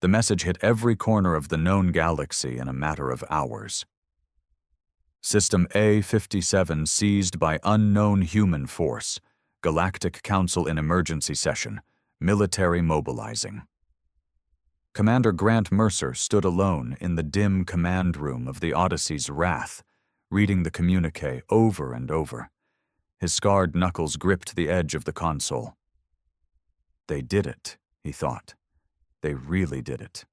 The message hit every corner of the known galaxy in a matter of hours. System A-57 seized by unknown human force. Galactic Council in emergency session. Military mobilizing. Commander Grant Mercer stood alone in the dim command room of the Odyssey's Wrath, reading the communique over and over. His scarred knuckles gripped the edge of the console. They did it, he thought. They really did it.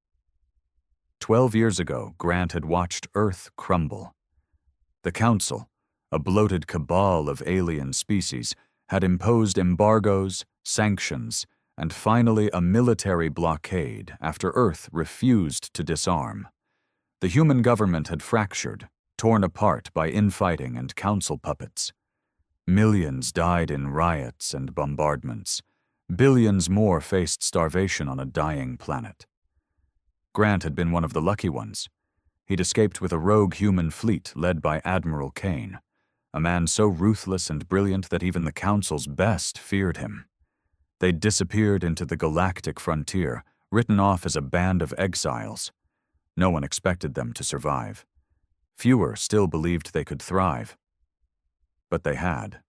12 years ago, Grant had watched Earth crumble. The Council, a bloated cabal of alien species, had imposed embargoes, sanctions, and finally a military blockade after Earth refused to disarm. The human government had fractured, torn apart by infighting and council puppets. Millions died in riots and bombardments. Billions more faced starvation on a dying planet. Grant had been one of the lucky ones. He'd escaped with a rogue human fleet led by Admiral Kane, a man so ruthless and brilliant that even the Council's best feared him. They'd disappeared into the galactic frontier, written off as a band of exiles. No one expected them to survive. Fewer still believed they could thrive. But they had.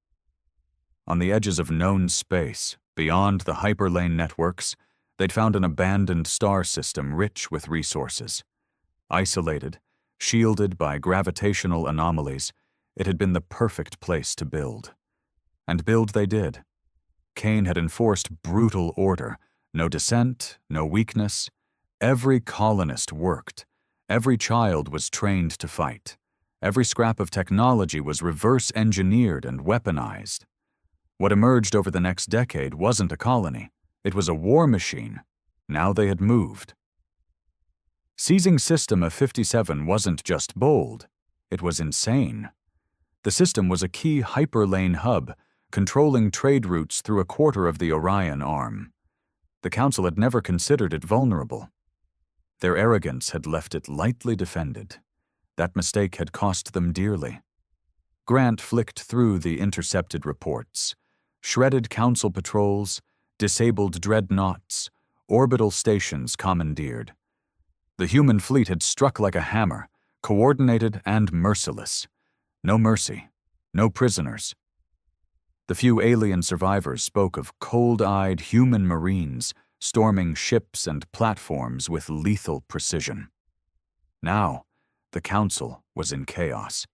On the edges of known space, beyond the hyperlane networks, they'd found an abandoned star system rich with resources. Isolated, shielded by gravitational anomalies, it had been the perfect place to build. And build they did. Kane had enforced brutal order, no dissent, no weakness. Every colonist worked. Every child was trained to fight. Every scrap of technology was reverse-engineered and weaponized. What emerged over the next decade wasn't a colony. It was a war machine. Now they had moved. Seizing System A-57 wasn't just bold. It was insane. The system was a key hyperlane hub, controlling trade routes through a quarter of the Orion arm. The Council had never considered it vulnerable. Their arrogance had left it lightly defended. That mistake had cost them dearly. Grant flicked through the intercepted reports. Shredded Council patrols, disabled dreadnoughts, orbital stations commandeered. The human fleet had struck like a hammer, coordinated and merciless. No mercy, no prisoners. The few alien survivors spoke of cold-eyed human marines storming ships and platforms with lethal precision. Now, the Council was in chaos.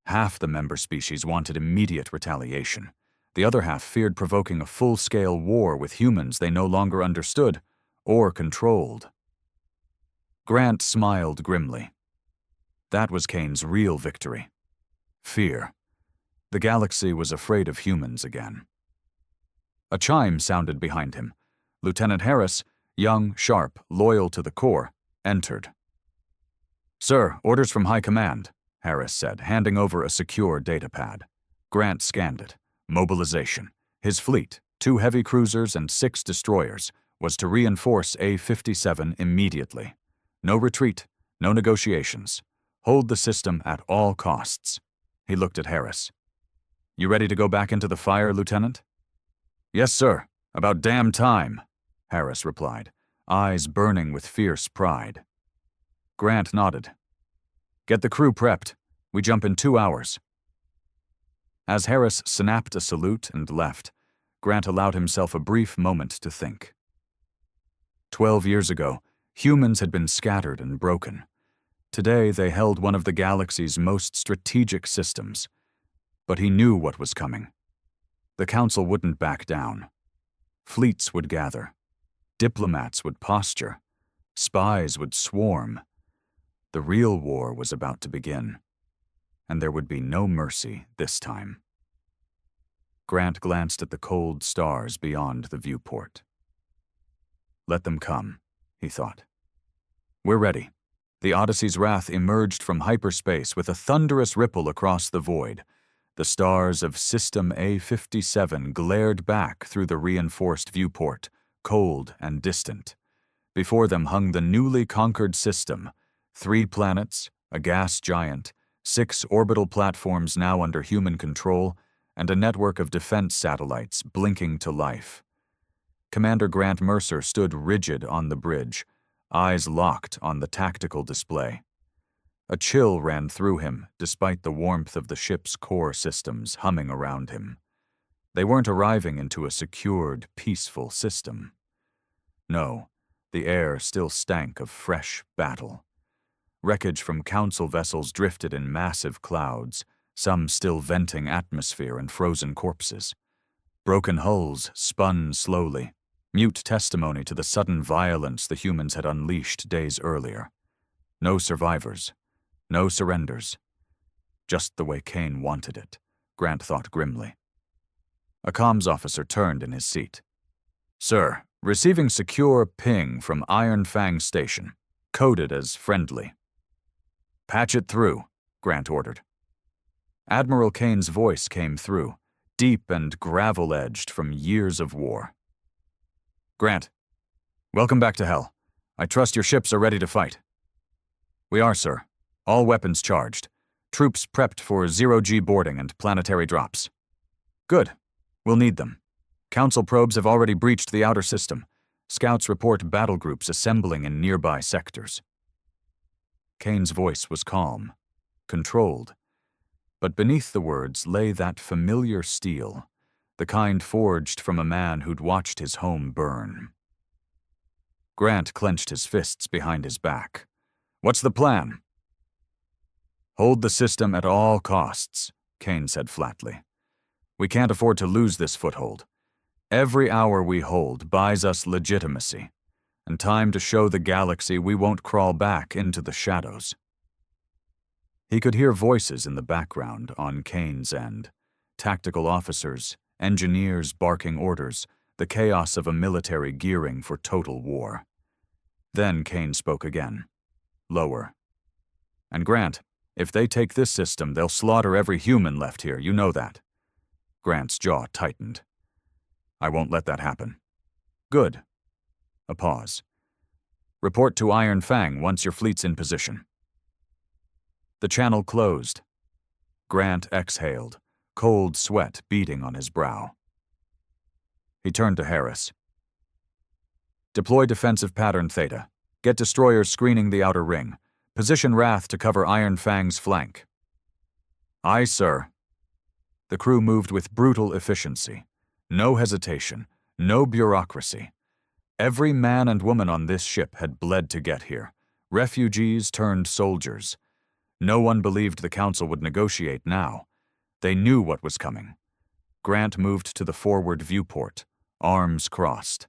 Half the member species wanted immediate retaliation. The other half feared provoking a full-scale war with humans they no longer understood or controlled. Grant smiled grimly. That was Kane's real victory. Fear. The galaxy was afraid of humans again. A chime sounded behind him. Lieutenant Harris, young, sharp, loyal to the core, entered. "Sir, orders from High Command," Harris said, handing over a secure datapad. Grant scanned it. Mobilization. His fleet, 2 heavy cruisers and 6 destroyers, was to reinforce A-57 immediately. No retreat, no negotiations. Hold the system at all costs. He looked at Harris. "You ready to go back into the fire, Lieutenant?" "Yes, sir. About damn time," Harris replied, eyes burning with fierce pride. Grant nodded. "Get the crew prepped. We jump in 2 hours." As Harris snapped a salute and left, Grant allowed himself a brief moment to think. 12 years ago, humans had been scattered and broken. Today, they held one of the galaxy's most strategic systems. But he knew what was coming. The Council wouldn't back down. Fleets would gather. Diplomats would posture. Spies would swarm. The real war was about to begin. And there would be no mercy this time. Grant glanced at the cold stars beyond the viewport. Let them come, he thought. We're ready. The Odyssey's Wrath emerged from hyperspace with a thunderous ripple across the void. The stars of System A-57 glared back through the reinforced viewport, cold and distant. Before them hung the newly conquered system, 3 planets, a gas giant, 6 orbital platforms now under human control, and a network of defense satellites blinking to life. Commander Grant Mercer stood rigid on the bridge, eyes locked on the tactical display. A chill ran through him, despite the warmth of the ship's core systems humming around him. They weren't arriving into a secured, peaceful system. No, the air still stank of fresh battle. Wreckage from Council vessels drifted in massive clouds, some still venting atmosphere and frozen corpses. Broken hulls spun slowly, mute testimony to the sudden violence the humans had unleashed days earlier. No survivors, no surrenders. Just the way Kane wanted it, Grant thought grimly. A comms officer turned in his seat. "Sir, receiving secure ping from Iron Fang Station, coded as friendly." "Patch it through," Grant ordered. Admiral Kane's voice came through, deep and gravel-edged from years of war. "Grant, welcome back to Hell. I trust your ships are ready to fight." "We are, sir. All weapons charged. Troops prepped for zero-G boarding and planetary drops." "Good. We'll need them. Council probes have already breached the outer system. Scouts report battle groups assembling in nearby sectors." Kane's voice was calm, controlled. But beneath the words lay that familiar steel, the kind forged from a man who'd watched his home burn. Grant clenched his fists behind his back. "What's the plan?" "Hold the system at all costs," Kane said flatly. "We can't afford to lose this foothold. Every hour we hold buys us legitimacy, and time to show the galaxy we won't crawl back into the shadows." He could hear voices in the background on Kane's end, tactical officers, engineers barking orders, the chaos of a military gearing for total war. Then Kane spoke again, lower. "And Grant, if they take this system, they'll slaughter every human left here, you know that." Grant's jaw tightened. "I won't let that happen." "Good." A pause. "Report to Iron Fang once your fleet's in position." The channel closed. Grant exhaled, cold sweat beading on his brow. He turned to Harris. "Deploy defensive pattern Theta. Get destroyers screening the outer ring. Position Wrath to cover Iron Fang's flank." "Aye, sir." The crew moved with brutal efficiency. No hesitation, no bureaucracy. Every man and woman on this ship had bled to get here. Refugees turned soldiers. No one believed the Council would negotiate now. They knew what was coming. Grant moved to the forward viewport, arms crossed.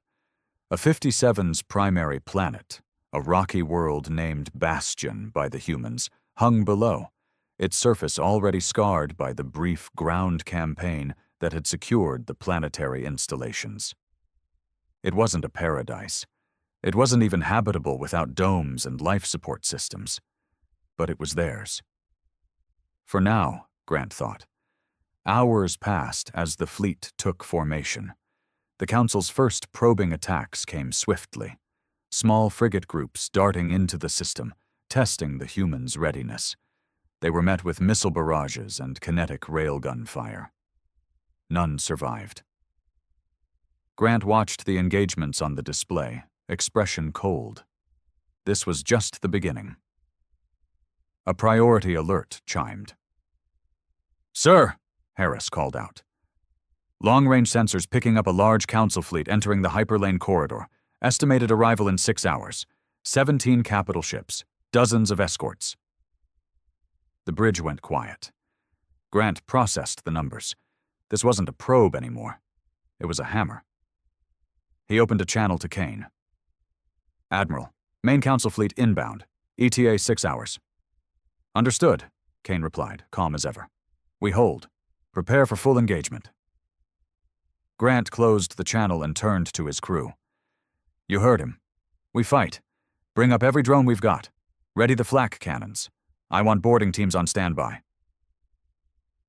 A 57's primary planet, a rocky world named Bastion by the humans, hung below, its surface already scarred by the brief ground campaign that had secured the planetary installations. It wasn't a paradise. It wasn't even habitable without domes and life support systems. But it was theirs. For now, Grant thought. Hours passed as the fleet took formation. The Council's first probing attacks came swiftly. Small frigate groups darting into the system, testing the humans' readiness. They were met with missile barrages and kinetic railgun fire. None survived. Grant watched the engagements on the display, expression cold. This was just the beginning. A priority alert chimed. "Sir," Harris called out. "Long-range sensors picking up a large Council fleet entering the hyperlane corridor. Estimated arrival in 6 hours. 17 capital ships, dozens of escorts." The bridge went quiet. Grant processed the numbers. This wasn't a probe anymore. It was a hammer. He opened a channel to Kane. "Admiral, main Council fleet inbound. ETA 6 hours. "Understood," Kane replied, calm as ever. "We hold. Prepare for full engagement." Grant closed the channel and turned to his crew. "You heard him. We fight. Bring up every drone we've got. Ready the flak cannons. I want boarding teams on standby."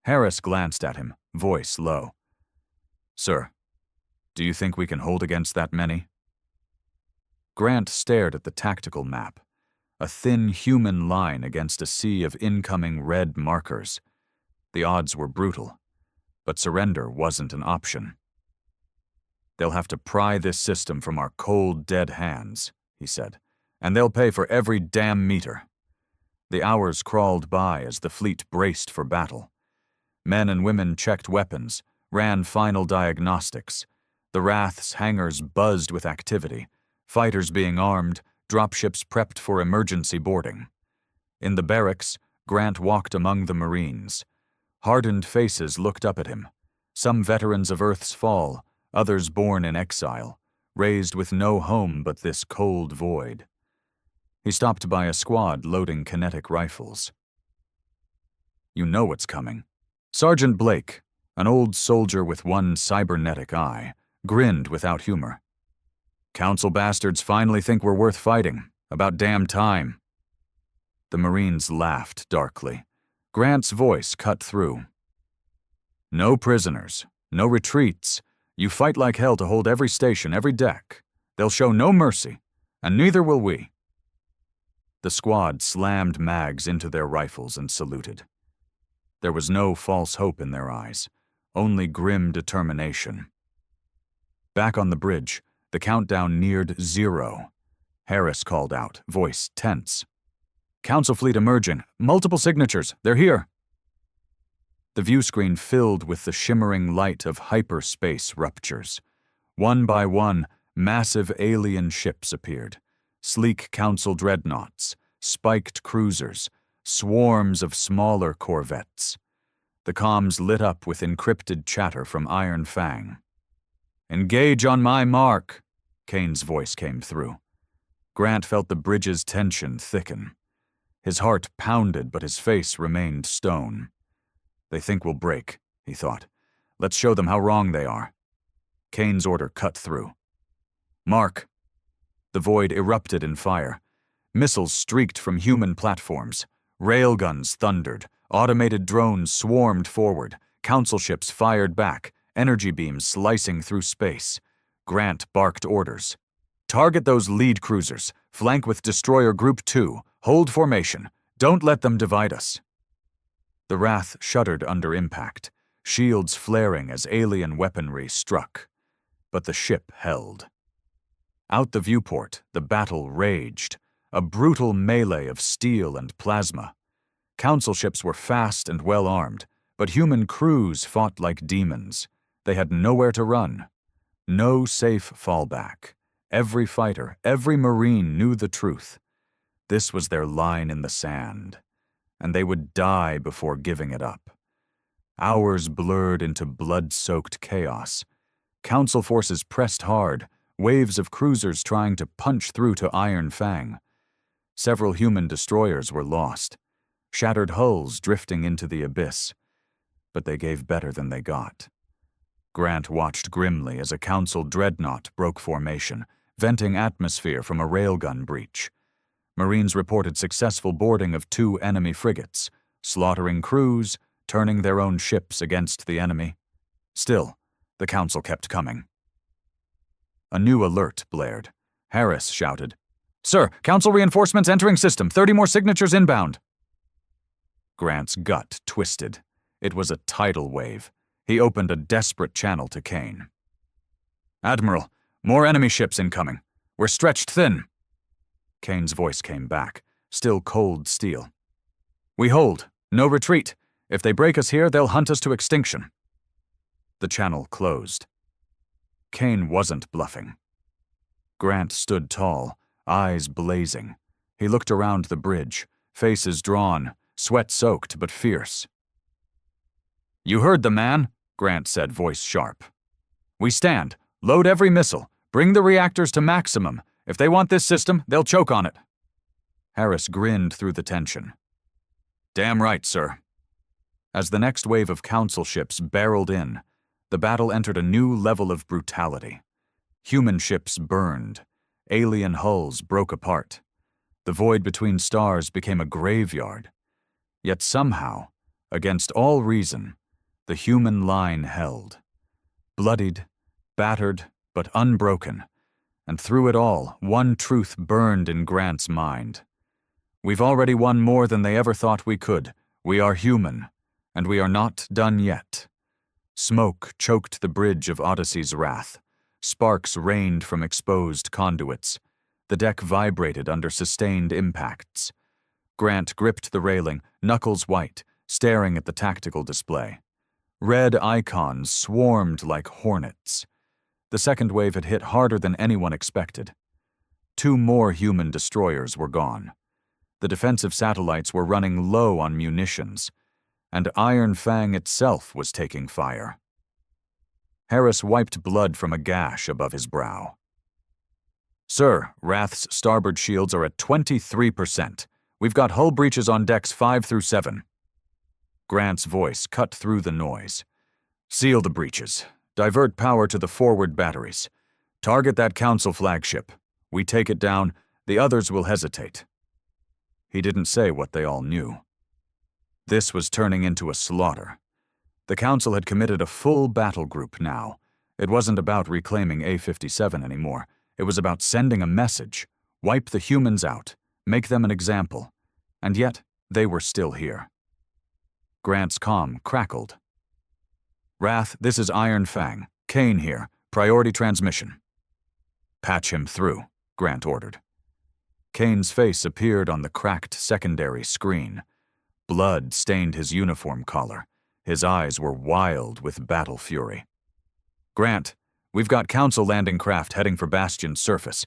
Harris glanced at him, voice low. "Sir, do you think we can hold against that many?" Grant stared at the tactical map. A thin human line against a sea of incoming red markers. The odds were brutal, but surrender wasn't an option. "They'll have to pry this system from our cold, dead hands," he said. and they'll pay for every damn meter. The hours crawled by as the fleet braced for battle. Men and women checked weapons, ran final diagnostics. The Wrath's hangars buzzed with activity, fighters being armed, dropships prepped for emergency boarding. In the barracks, Grant walked among the Marines. Hardened faces looked up at him, some veterans of Earth's fall, others born in exile, raised with no home but this cold void. He stopped by a squad loading kinetic rifles. "You know what's coming." Sergeant Blake, an old soldier with one cybernetic eye, grinned without humor. "Council bastards finally think we're worth fighting. About damn time." The Marines laughed darkly. Grant's voice cut through. "No prisoners, no retreats. You fight like hell to hold every station, every deck. They'll show no mercy, and neither will we." The squad slammed mags into their rifles and saluted. There was no false hope in their eyes, only grim determination. Back on the bridge, the countdown neared 0. Harris called out, voice tense. "Council fleet emerging. Multiple signatures. They're here." The view screen filled with the shimmering light of hyperspace ruptures. One by one, massive alien ships appeared. Sleek Council dreadnoughts, spiked cruisers, swarms of smaller corvettes. The comms lit up with encrypted chatter from Iron Fang. "Engage on my mark," Kane's voice came through. Grant felt the bridge's tension thicken. His heart pounded, but his face remained stone. "They think we'll break," he thought. "Let's show them how wrong they are." Kane's order cut through. "Mark." The void erupted in fire. Missiles streaked from human platforms. Railguns thundered. Automated drones swarmed forward. Council ships fired back, energy beams slicing through space. Grant barked orders. "Target those lead cruisers. Flank with Destroyer Group 2. Hold formation. Don't let them divide us." The Wrath shuddered under impact, shields flaring as alien weaponry struck. But the ship held. Out the viewport, the battle raged, a brutal melee of steel and plasma. Council ships were fast and well-armed, but human crews fought like demons. They had nowhere to run. No safe fallback. Every fighter, every Marine knew the truth. This was their line in the sand, and they would die before giving it up. Hours blurred into blood-soaked chaos. Council forces pressed hard, waves of cruisers trying to punch through to Iron Fang. Several human destroyers were lost, shattered hulls drifting into the abyss. But they gave better than they got. Grant watched grimly as a Council dreadnought broke formation, venting atmosphere from a railgun breach. Marines reported successful boarding of 2 enemy frigates, slaughtering crews, turning their own ships against the enemy. Still, the Council kept coming. A new alert blared. Harris shouted, "Sir, Council reinforcements entering system. 30 more signatures inbound." Grant's gut twisted. It was a tidal wave. He opened a desperate channel to Kane. "Admiral, more enemy ships incoming. We're stretched thin." Kane's voice came back, still cold steel. "We hold. No retreat. If they break us here, they'll hunt us to extinction." The channel closed. Kane wasn't bluffing. Grant stood tall, eyes blazing. He looked around the bridge, faces drawn, sweat-soaked but fierce. "You heard the man," Grant said, voice sharp. "We stand. Load every missile. Bring the reactors to maximum. If they want this system, they'll choke on it." Harris grinned through the tension. "Damn right, sir." As the next wave of Council ships barreled in, the battle entered a new level of brutality. Human ships burned. Alien hulls broke apart. The void between stars became a graveyard. Yet somehow, against all reason, the human line held. Bloodied, battered, but unbroken, and through it all, one truth burned in Grant's mind. We've already won more than they ever thought we could. We are human, and we are not done yet. Smoke choked the bridge of Odyssey's wrath. Sparks rained from exposed conduits. The deck vibrated under sustained impacts. Grant gripped the railing, knuckles white, staring at the tactical display. Red icons swarmed like hornets. The second wave had hit harder than anyone expected. 2 more human destroyers were gone. The defensive satellites were running low on munitions, and Iron Fang itself was taking fire. Harris wiped blood from a gash above his brow. "Sir, Wrath's starboard shields are at 23%. We've got hull breaches on decks 5 through 7. Grant's voice cut through the noise. "Seal the breaches. Divert power to the forward batteries. Target that Council flagship. We take it down, the others will hesitate." He didn't say what they all knew. This was turning into a slaughter. The Council had committed a full battle group now. It wasn't about reclaiming A-57 anymore. It was about sending a message. Wipe the humans out. Make them an example. And yet, they were still here. Grant's comm crackled. "Wrath, this is Iron Fang. Kane here. Priority transmission." "Patch him through," Grant ordered. Kane's face appeared on the cracked secondary screen. Blood stained his uniform collar. His eyes were wild with battle fury. "Grant, we've got Council landing craft heading for Bastion's surface.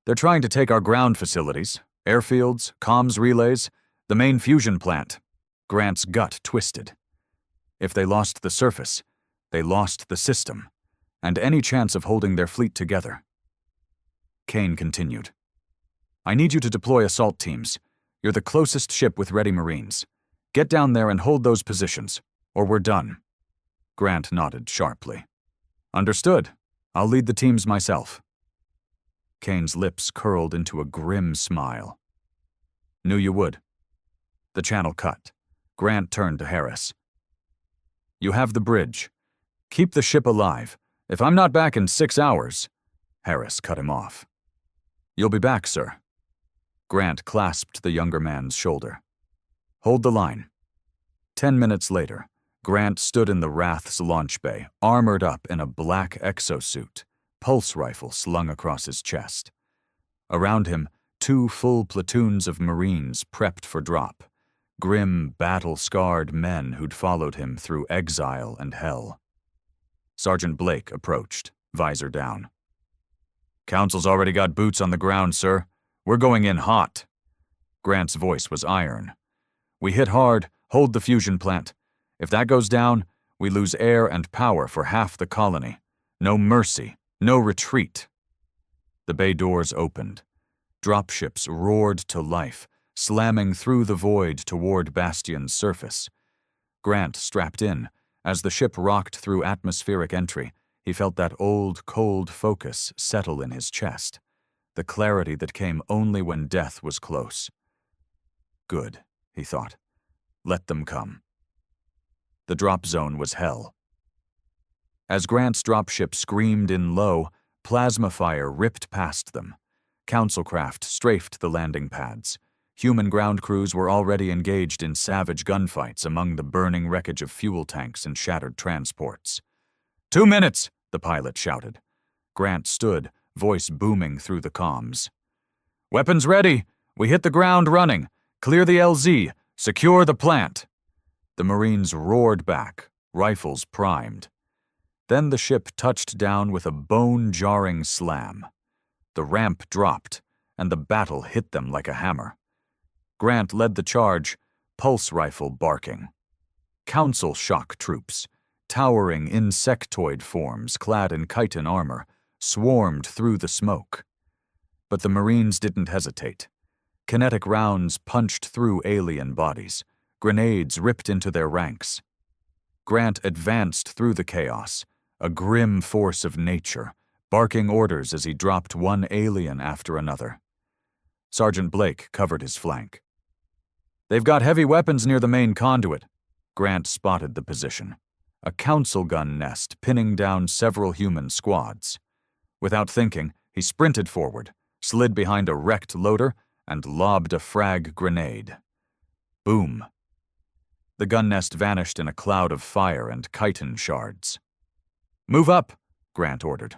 They're trying to take our ground facilities, airfields, comms relays, the main fusion plant." Grant's gut twisted. If they lost the surface, they lost the system, and any chance of holding their fleet together. Kane continued. "I need you to deploy assault teams. You're the closest ship with ready Marines. Get down there and hold those positions, or we're done." Grant nodded sharply. "Understood. I'll lead the teams myself." Kane's lips curled into a grim smile. "Knew you would." The channel cut. Grant turned to Harris. "You have the bridge. Keep the ship alive. If I'm not back in 6 hours..." Harris cut him off. "You'll be back, sir." Grant clasped the younger man's shoulder. "Hold the line." 10 minutes later, Grant stood in the Wrath's launch bay, armored up in a black exosuit, pulse rifle slung across his chest. Around him, 2 full platoons of Marines prepped for drop, grim, battle-scarred men who'd followed him through exile and hell. Sergeant Blake approached, visor down. "Council's already got boots on the ground, sir. We're going in hot." Grant's voice was iron. "We hit hard, hold the fusion plant. If that goes down, we lose air and power for half the colony. No mercy, no retreat." The bay doors opened. Dropships roared to life, slamming through the void toward Bastion's surface. Grant strapped in. As the ship rocked through atmospheric entry, he felt that old, cold focus settle in his chest, the clarity that came only when death was close. Good, he thought. Let them come. The drop zone was hell. As Grant's dropship screamed in low, plasma fire ripped past them. Council craft strafed the landing pads. Human ground crews were already engaged in savage gunfights among the burning wreckage of fuel tanks and shattered transports. 2 minutes, the pilot shouted. Grant stood, voice booming through the comms. "Weapons ready! We hit the ground running! Clear the LZ! Secure the plant!" The Marines roared back, rifles primed. Then the ship touched down with a bone-jarring slam. The ramp dropped, and the battle hit them like a hammer. Grant led the charge, pulse rifle barking. Council shock troops, towering insectoid forms clad in chitin armor, swarmed through the smoke. But the Marines didn't hesitate. Kinetic rounds punched through alien bodies. Grenades ripped into their ranks. Grant advanced through the chaos, a grim force of nature, barking orders as he dropped one alien after another. Sergeant Blake covered his flank. "They've got heavy weapons near the main conduit." Grant spotted the position. A council gun nest pinning down several human squads. Without thinking, he sprinted forward, slid behind a wrecked loader, and lobbed a frag grenade. Boom. The gun nest vanished in a cloud of fire and chitin shards. "Move up," Grant ordered.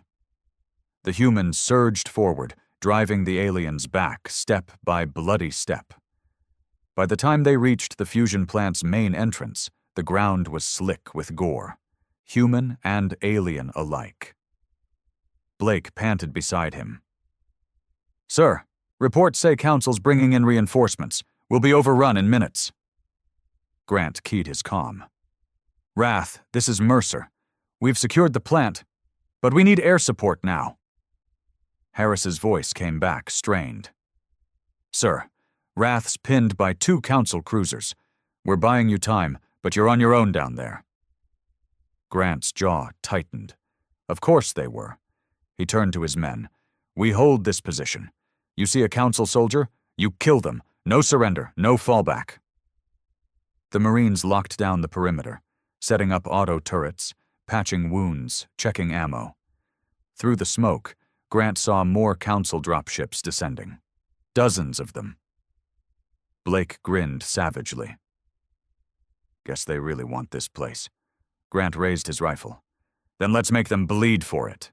The humans surged forward, driving the aliens back step by bloody step. By the time they reached the fusion plant's main entrance, the ground was slick with gore, human and alien alike. Blake panted beside him. "Sir, reports say Council's bringing in reinforcements. We'll be overrun in minutes." Grant keyed his comm. "Wrath, this is Mercer. We've secured the plant, but we need air support now." Harris's voice came back, strained. "Sir, Wrath's pinned by 2 Council cruisers. We're buying you time, but you're on your own down there." Grant's jaw tightened. Of course they were. He turned to his men. "We hold this position. You see a Council soldier? You kill them. No surrender, no fallback." The Marines locked down the perimeter, setting up auto turrets, patching wounds, checking ammo. Through the smoke, Grant saw more Council dropships descending. Dozens of them. Blake grinned savagely. "Guess they really want this place." Grant raised his rifle. "Then let's make them bleed for it."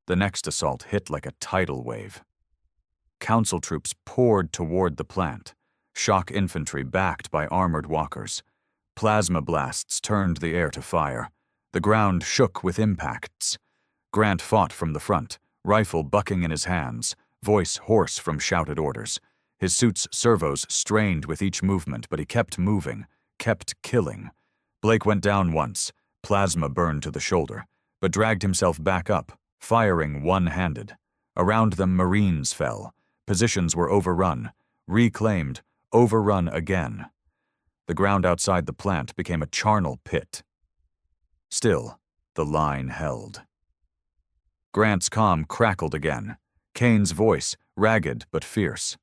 The next assault hit like a tidal wave. Council troops poured toward the plant, shock infantry backed by armored walkers. Plasma blasts turned the air to fire. The ground shook with impacts. Grant fought from the front, rifle bucking in his hands, voice hoarse from shouted orders. His suit's servos strained with each movement, but he kept moving, kept killing. Blake went down once, plasma burned to the shoulder, but dragged himself back up, firing one-handed. Around them, Marines fell. Positions were overrun, reclaimed, overrun again. The ground outside the plant became a charnel pit. Still, the line held. Grant's comm crackled again, Kane's voice ragged but fierce.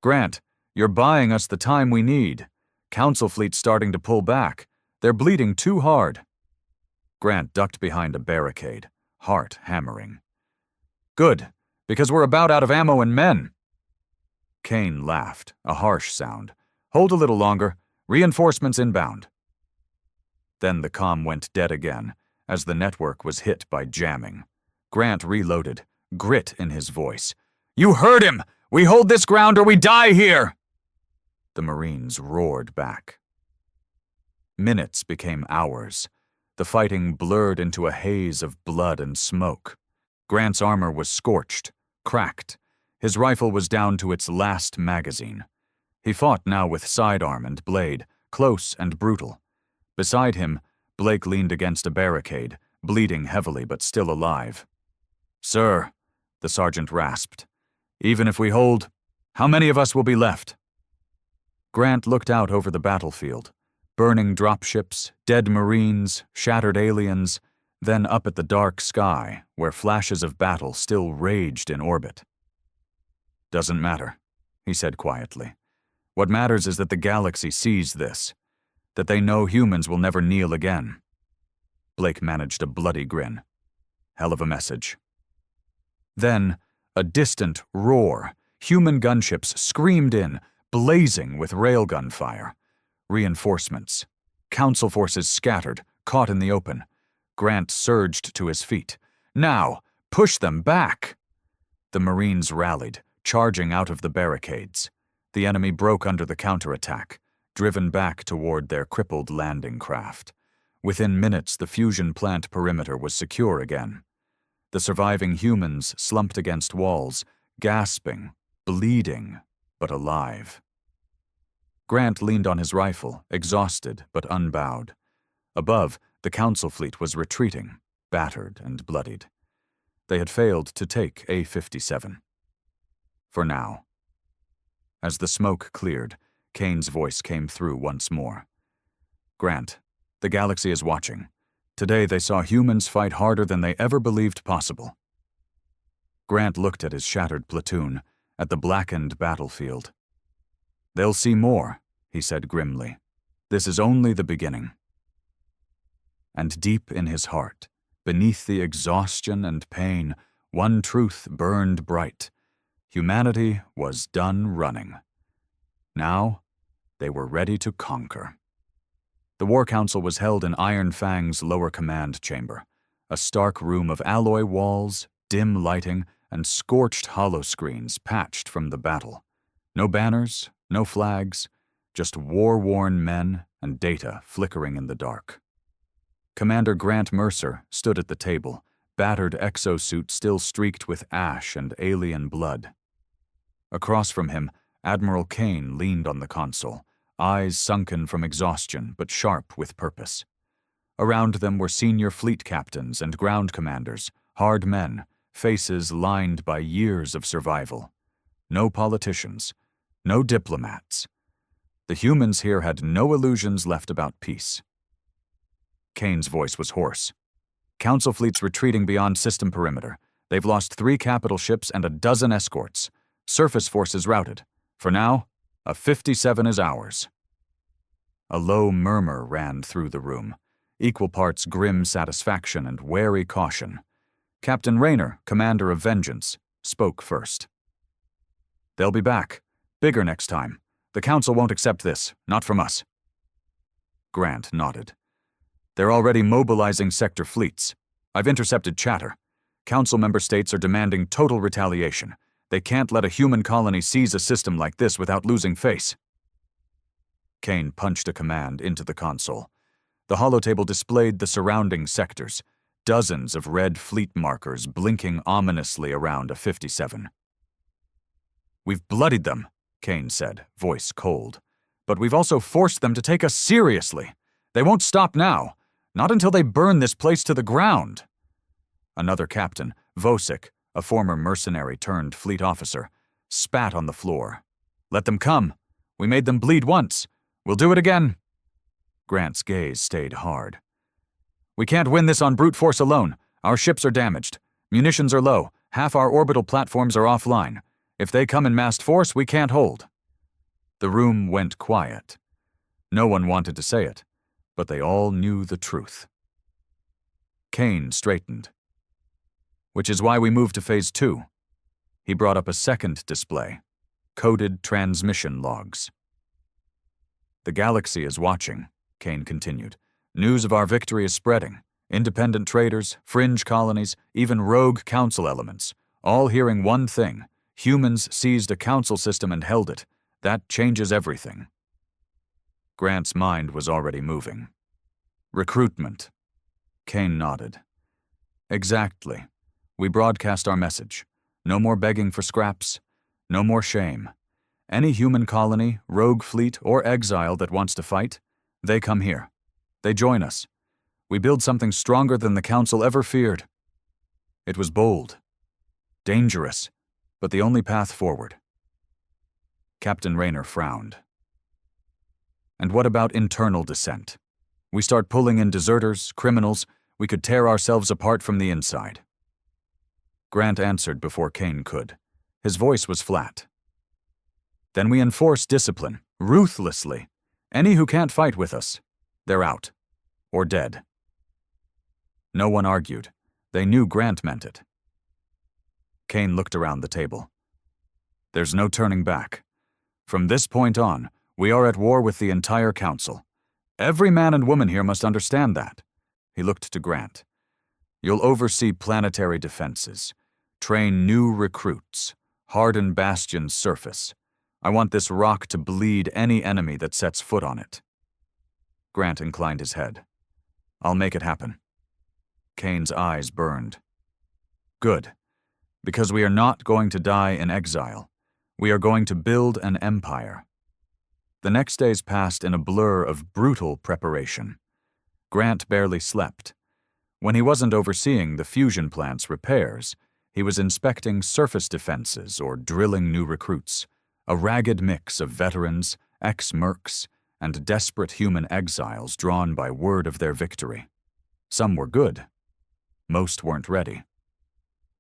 "Grant, you're buying us the time we need. Council fleet's starting to pull back. They're bleeding too hard." Grant ducked behind a barricade, heart hammering. "Good, because we're about out of ammo and men." Kane laughed, a harsh sound. "Hold a little longer. Reinforcements inbound." Then the comm went dead again, as the network was hit by jamming. Grant reloaded, grit in his voice. "You heard him! We hold this ground or we die here!" The Marines roared back. Minutes became hours. The fighting blurred into a haze of blood and smoke. Grant's armor was scorched, cracked. His rifle was down to its last magazine. He fought now with sidearm and blade, close and brutal. Beside him, Blake leaned against a barricade, bleeding heavily but still alive. "Sir," the sergeant rasped, "even if we hold, how many of us will be left?" Grant looked out over the battlefield, burning dropships, dead Marines, shattered aliens, then up at the dark sky, where flashes of battle still raged in orbit. "Doesn't matter," he said quietly. "What matters is that the galaxy sees this, that they know humans will never kneel again." Blake managed a bloody grin. Hell of a message. Then, a distant roar. Human gunships screamed in, blazing with railgun fire. Reinforcements. Council forces scattered, caught in the open. Grant surged to his feet. "Now! Push them back!" The Marines rallied, charging out of the barricades. The enemy broke under the counterattack, driven back toward their crippled landing craft. Within minutes, the fusion plant perimeter was secure again. The surviving humans slumped against walls, gasping, bleeding, but alive. Grant leaned on his rifle, exhausted but unbowed. Above, the Council fleet was retreating, battered and bloodied. They had failed to take A-57. For now. As the smoke cleared, Kane's voice came through once more. "Grant, the galaxy is watching. Today they saw humans fight harder than they ever believed possible." Grant looked at his shattered platoon, at the blackened battlefield. "They'll see more," he said grimly. "This is only the beginning." And deep in his heart, beneath the exhaustion and pain, one truth burned bright. Humanity was done running. Now, they were ready to conquer. The War Council was held in Iron Fang's lower command chamber, a stark room of alloy walls, dim lighting, and scorched holoscreens patched from the battle. No banners, no flags, just war-worn men and data flickering in the dark. Commander Grant Mercer stood at the table, battered exosuit still streaked with ash and alien blood. Across from him, Admiral Kane leaned on the console, eyes sunken from exhaustion but sharp with purpose. Around them were senior fleet captains and ground commanders, hard men, faces lined by years of survival. No politicians, no diplomats. The humans here had no illusions left about peace. Kane's voice was hoarse. Council fleet's retreating beyond system perimeter. They've lost 3 capital ships and a dozen escorts. Surface forces routed. For now, a 57 is ours. A low murmur ran through the room, equal parts grim satisfaction and wary caution. Captain Rayner, commander of Vengeance, spoke first. They'll be back. Bigger next time. The Council won't accept this, not from us. Grant nodded. They're already mobilizing sector fleets. I've intercepted chatter. Council member states are demanding total retaliation. They can't let a human colony seize a system like this without losing face. Kane punched a command into the console. The holotable displayed the surrounding sectors, dozens of red fleet markers blinking ominously around a 57. We've bloodied them, Kane said, voice cold. But we've also forced them to take us seriously. They won't stop now, not until they burn this place to the ground. Another captain, Vosik, a former mercenary turned fleet officer, spat on the floor. Let them come. We made them bleed once. We'll do it again. Grant's gaze stayed hard. We can't win this on brute force alone. Our ships are damaged. Munitions are low. Half our orbital platforms are offline. If they come in massed force, we can't hold. The room went quiet. No one wanted to say it, but they all knew the truth. Kane straightened. Which is why we moved to Phase 2. He brought up a second display, coded transmission logs. The galaxy is watching, Kane continued. News of our victory is spreading. Independent traders, fringe colonies, even rogue council elements, all hearing one thing. Humans seized a council system and held it. That changes everything. Grant's mind was already moving. Recruitment. Kane nodded. Exactly. We broadcast our message. No more begging for scraps. No more shame. Any human colony, rogue fleet, or exile that wants to fight, they come here. They join us. We build something stronger than the Council ever feared. It was bold. Dangerous. But the only path forward. Captain Rayner frowned. And what about internal dissent? We start pulling in deserters, criminals. We could tear ourselves apart from the inside. Grant answered before Kane could. His voice was flat. Then we enforce discipline, ruthlessly. Any who can't fight with us, they're out. Or dead. No one argued. They knew Grant meant it. Kane looked around the table. There's no turning back. From this point on, we are at war with the entire Council. Every man and woman here must understand that. He looked to Grant. You'll oversee planetary defenses, train new recruits, harden Bastion's surface. I want this rock to bleed any enemy that sets foot on it. Grant inclined his head. I'll make it happen. Kane's eyes burned. Good. Because we are not going to die in exile. We are going to build an empire. The next days passed in a blur of brutal preparation. Grant barely slept. When he wasn't overseeing the fusion plant's repairs, he was inspecting surface defenses or drilling new recruits, a ragged mix of veterans, ex-mercs, and desperate human exiles drawn by word of their victory. Some were good. Most weren't ready.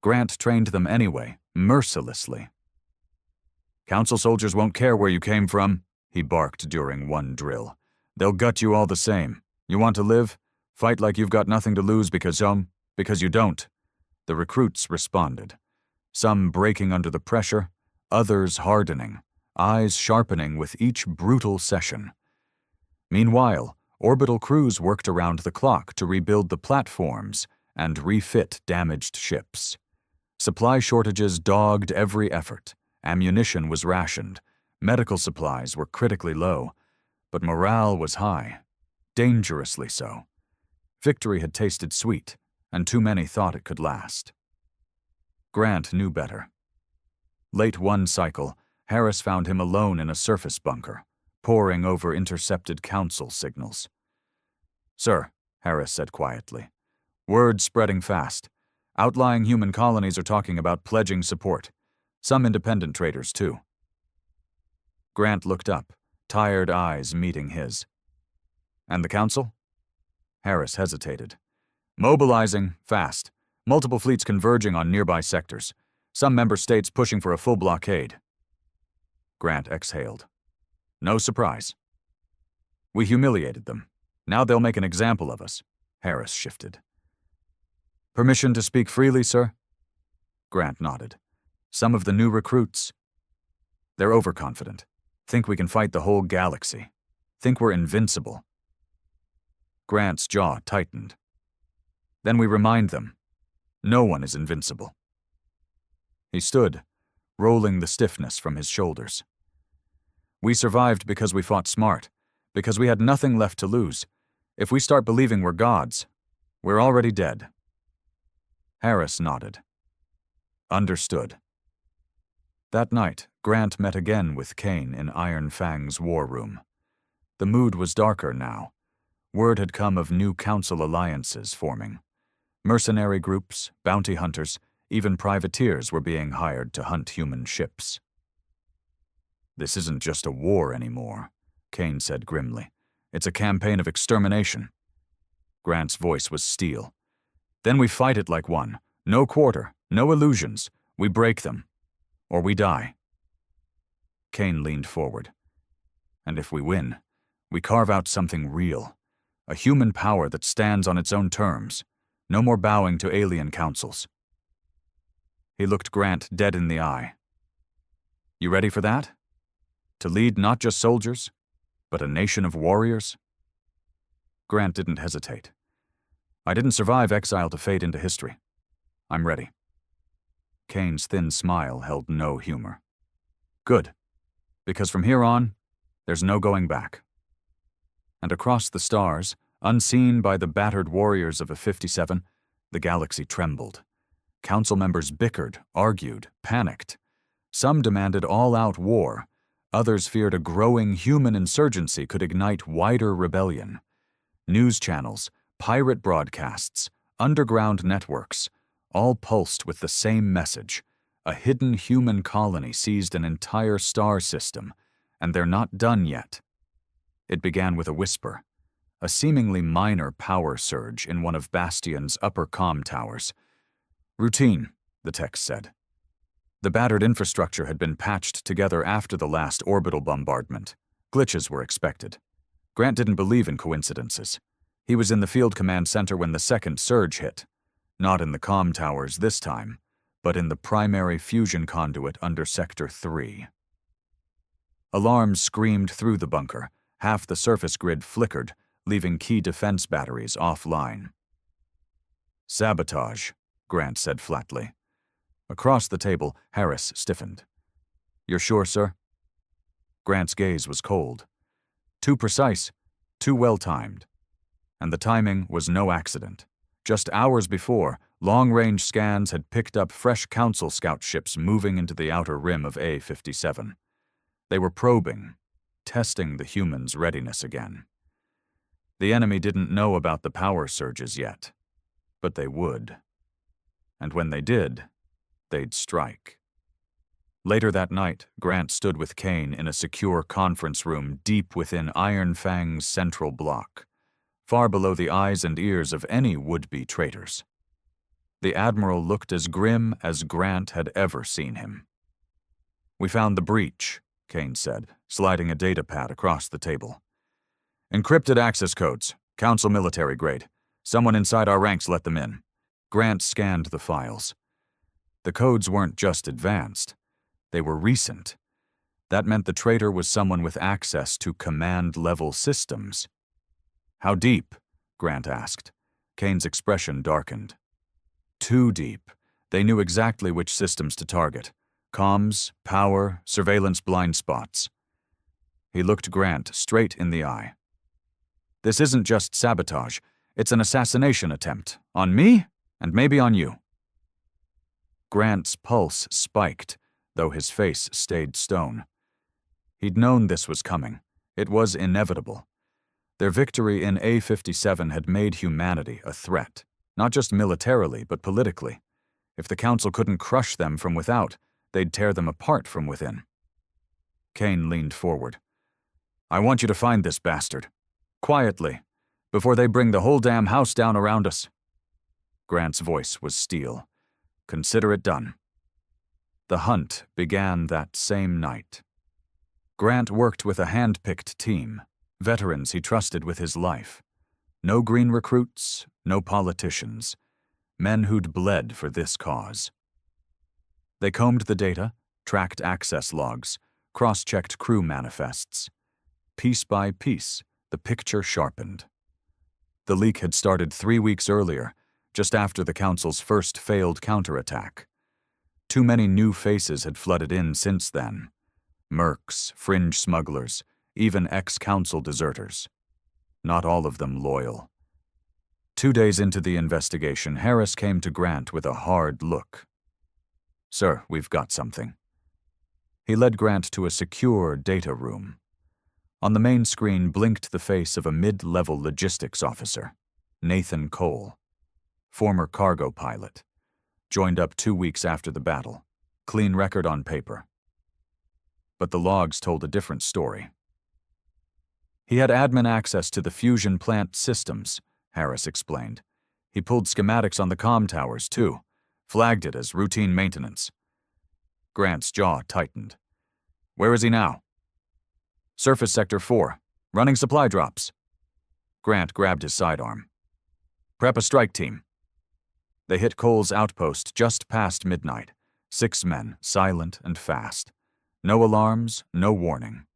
Grant trained them anyway, mercilessly. Council soldiers won't care where you came from, he barked during one drill. They'll gut you all the same. You want to live? Fight like you've got nothing to lose because you don't. The recruits responded. Some breaking under the pressure, others hardening, eyes sharpening with each brutal session. Meanwhile, orbital crews worked around the clock to rebuild the platforms and refit damaged ships. Supply shortages dogged every effort. Ammunition was rationed. Medical supplies were critically low. But morale was high. Dangerously so. Victory had tasted sweet, and too many thought it could last. Grant knew better. Late one cycle, Harris found him alone in a surface bunker, poring over intercepted council signals. "Sir," Harris said quietly, "word spreading fast. Outlying human colonies are talking about pledging support. Some independent traders, too." Grant looked up, tired eyes meeting his. "And the council?" Harris hesitated. "Mobilizing, fast. Multiple fleets converging on nearby sectors. Some member states pushing for a full blockade." Grant exhaled. "No surprise. We humiliated them. Now they'll make an example of us." Harris shifted. "Permission to speak freely, sir?" Grant nodded. "Some of the new recruits. They're overconfident. Think we can fight the whole galaxy. Think we're invincible." Grant's jaw tightened. "Then we remind them, no one is invincible." He stood, rolling the stiffness from his shoulders. "We survived because we fought smart, because we had nothing left to lose. If we start believing we're gods, we're already dead." Harris nodded. "Understood." That night, Grant met again with Kane in Iron Fang's war room. The mood was darker now. Word had come of new council alliances forming. Mercenary groups, bounty hunters, even privateers were being hired to hunt human ships. "This isn't just a war anymore," Kane said grimly. "It's a campaign of extermination." Grant's voice was steel. "Then we fight it like one. No quarter, no illusions. We break them. Or we die." Kane leaned forward. "And if we win, we carve out something real. A human power that stands on its own terms. No more bowing to alien councils." He looked Grant dead in the eye. "You ready for that? To lead not just soldiers, but a nation of warriors?" Grant didn't hesitate. "I didn't survive exile to fade into history. I'm ready." Kane's thin smile held no humor. "Good, because from here on, there's no going back." And across the stars, unseen by the battered warriors of a 57, the galaxy trembled. Council members bickered, argued, panicked. Some demanded all-out war. Others feared a growing human insurgency could ignite wider rebellion. News channels, pirate broadcasts, underground networks, all pulsed with the same message. A hidden human colony seized an entire star system, and they're not done yet. It began with a whisper, a seemingly minor power surge in one of Bastion's upper comm towers. "Routine," the text said. The battered infrastructure had been patched together after the last orbital bombardment. Glitches were expected. Grant didn't believe in coincidences. He was in the field command center when the second surge hit. Not in the comm towers this time, but in the primary fusion conduit under Sector 3. Alarms screamed through the bunker. Half the surface grid flickered, leaving key defense batteries offline. "Sabotage," Grant said flatly. Across the table, Harris stiffened. "You're sure, sir?" Grant's gaze was cold. Too precise, too well-timed. And the timing was no accident. Just hours before, long-range scans had picked up fresh council scout ships moving into the outer rim of A57. They were probing, testing the humans' readiness again. The enemy didn't know about the power surges yet, but they would. And when they did, they'd strike. Later that night, Grant stood with Kane in a secure conference room deep within Iron Fang's central block, far below the eyes and ears of any would-be traitors. The Admiral looked as grim as Grant had ever seen him. "We found the breach," Kane said, sliding a data pad across the table. "Encrypted access codes, Council military grade. Someone inside our ranks let them in." Grant scanned the files. The codes weren't just advanced. They were recent. That meant the traitor was someone with access to command-level systems. "How deep?" Grant asked. Kane's expression darkened. "Too deep. They knew exactly which systems to target: comms, power, surveillance blind spots. He looked Grant straight in the eye. "This isn't just sabotage, it's an assassination attempt. On me, and maybe on you." Grant's pulse spiked, though his face stayed stone. He'd known this was coming. It was inevitable. Their victory in A-57 had made humanity a threat, not just militarily, but politically. If the Council couldn't crush them from without, they'd tear them apart from within. Kane leaned forward. "I want you to find this bastard. Quietly, before they bring the whole damn house down around us." Grant's voice was steel. "Consider it done." The hunt began that same night. Grant worked with a hand-picked team, veterans he trusted with his life. No green recruits, no politicians. Men who'd bled for this cause. They combed the data, tracked access logs, cross-checked crew manifests. Piece by piece, the picture sharpened. The leak had started 3 weeks earlier, just after the Council's first failed counterattack. Too many new faces had flooded in since then. Mercs, fringe smugglers, even ex-Council deserters. Not all of them loyal. 2 days into the investigation, Harris came to Grant with a hard look. "Sir, we've got something." He led Grant to a secure data room. On the main screen blinked the face of a mid-level logistics officer, Nathan Cole, former cargo pilot, joined up 2 weeks after the battle, clean record on paper. But the logs told a different story. He had admin access to the fusion plant systems, Harris explained. He pulled schematics on the comm towers, too, flagged it as routine maintenance. Grant's jaw tightened. "Where is he now?" "Surface Sector 4, running supply drops." Grant grabbed his sidearm. "Prep a strike team." They hit Cole's outpost just past midnight. 6 men, silent and fast. No alarms, no warning.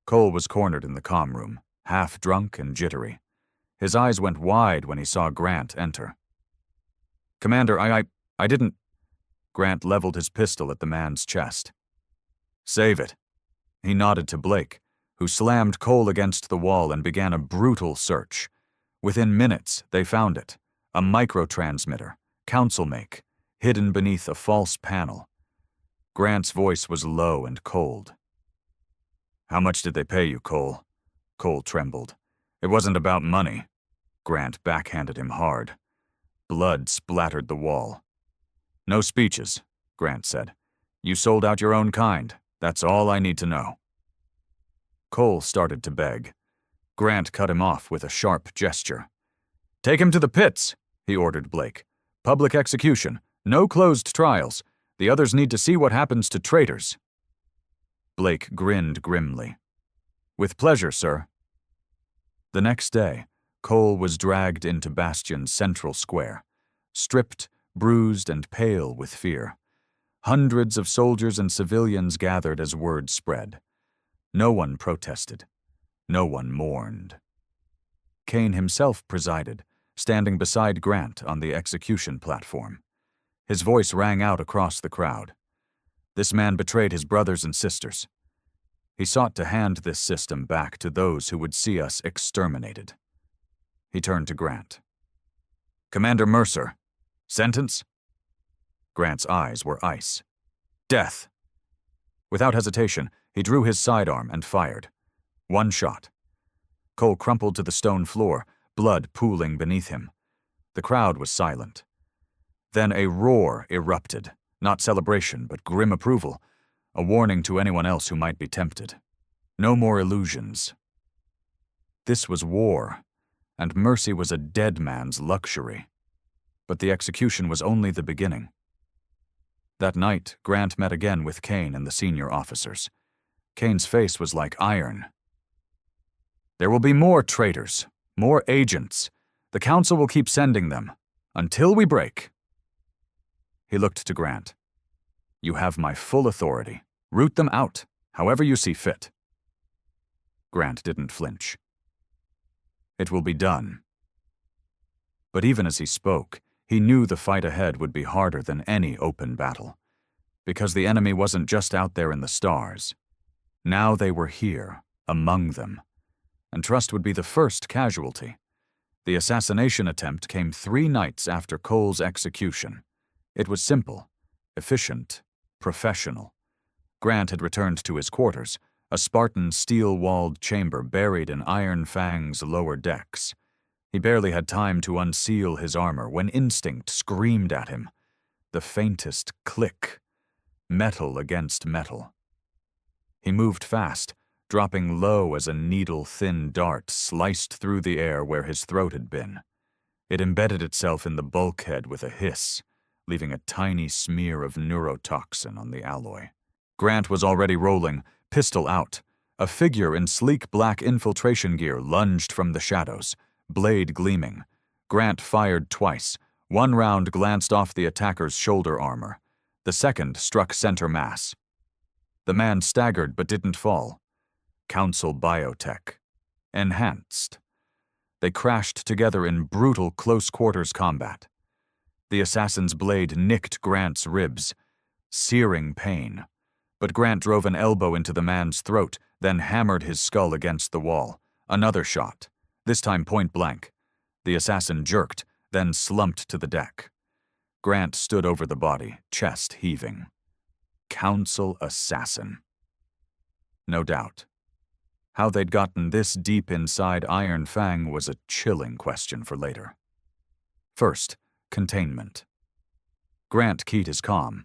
Cole was cornered in the comm room, half drunk and jittery. His eyes went wide when he saw Grant enter. "Commander, I didn't—" Grant leveled his pistol at the man's chest. "Save it." He nodded to Blake, who slammed Cole against the wall and began a brutal search. Within minutes, they found it. A microtransmitter, Council make, hidden beneath a false panel. Grant's voice was low and cold. "How much did they pay you, Cole?" Cole trembled. "It wasn't about money." Grant backhanded him hard. Blood splattered the wall. "No speeches," Grant said. "You sold out your own kind. That's all I need to know." Cole started to beg. Grant cut him off with a sharp gesture. "Take him to the pits," he ordered Blake. "Public execution. No closed trials. The others need to see what happens to traitors." Blake grinned grimly. "With pleasure, sir." The next day, Cole was dragged into Bastion's central square, stripped, bruised, and pale with fear. Hundreds of soldiers and civilians gathered as word spread. No one protested. No one mourned. Kane himself presided, standing beside Grant on the execution platform. His voice rang out across the crowd. This man betrayed his brothers and sisters. He sought to hand this system back to those who would see us exterminated. He turned to Grant. "Commander Mercer, sentence?" Grant's eyes were ice. "Death." Without hesitation, he drew his sidearm and fired. 1 shot. Cole crumpled to the stone floor, blood pooling beneath him. The crowd was silent. Then a roar erupted, not celebration, but grim approval, a warning to anyone else who might be tempted. No more illusions. This was war, and mercy was a dead man's luxury. But the execution was only the beginning. That night, Grant met again with Kane and the senior officers. Kane's face was like iron. "There will be more traitors, more agents. The Council will keep sending them, until we break." He looked to Grant. "You have my full authority. Root them out, however you see fit." Grant didn't flinch. "It will be done." But even as he spoke, He knew the fight ahead would be harder than any open battle, because the enemy wasn't just out there in the stars. Now they were here, among them, and trust would be the first casualty. The assassination attempt came 3 nights after Cole's execution. It was simple, efficient, professional. Grant had returned to his quarters, a Spartan steel-walled chamber buried in Iron Fang's lower decks. He barely had time to unseal his armor when instinct screamed at him. The faintest click. Metal against metal. He moved fast, dropping low as a needle-thin dart sliced through the air where his throat had been. It embedded itself in the bulkhead with a hiss, leaving a tiny smear of neurotoxin on the alloy. Grant was already rolling, pistol out. A figure in sleek black infiltration gear lunged from the shadows, blade gleaming. Grant fired twice. One round glanced off the attacker's shoulder armor. The second struck center mass. The man staggered but didn't fall. Council biotech. Enhanced. They crashed together in brutal close-quarters combat. The assassin's blade nicked Grant's ribs. Searing pain. But Grant drove an elbow into the man's throat, then hammered his skull against the wall. Another shot, this time point blank. The assassin jerked, then slumped to the deck. Grant stood over the body, chest heaving. Council assassin. No doubt. How they'd gotten this deep inside Iron Fang was a chilling question for later. First, containment. Grant keyed his comm.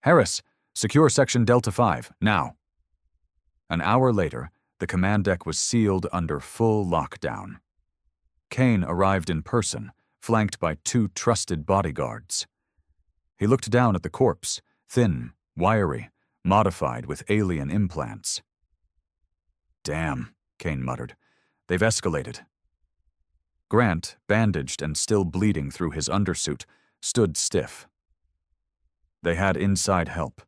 Harris, secure Section Delta 5, now. An hour later, the command deck was sealed under full lockdown. Kane arrived in person, flanked by 2 trusted bodyguards. He looked down at the corpse, thin, wiry, modified with alien implants. Damn, Kane muttered. They've escalated. Grant, bandaged and still bleeding through his undersuit, stood stiff. They had inside help.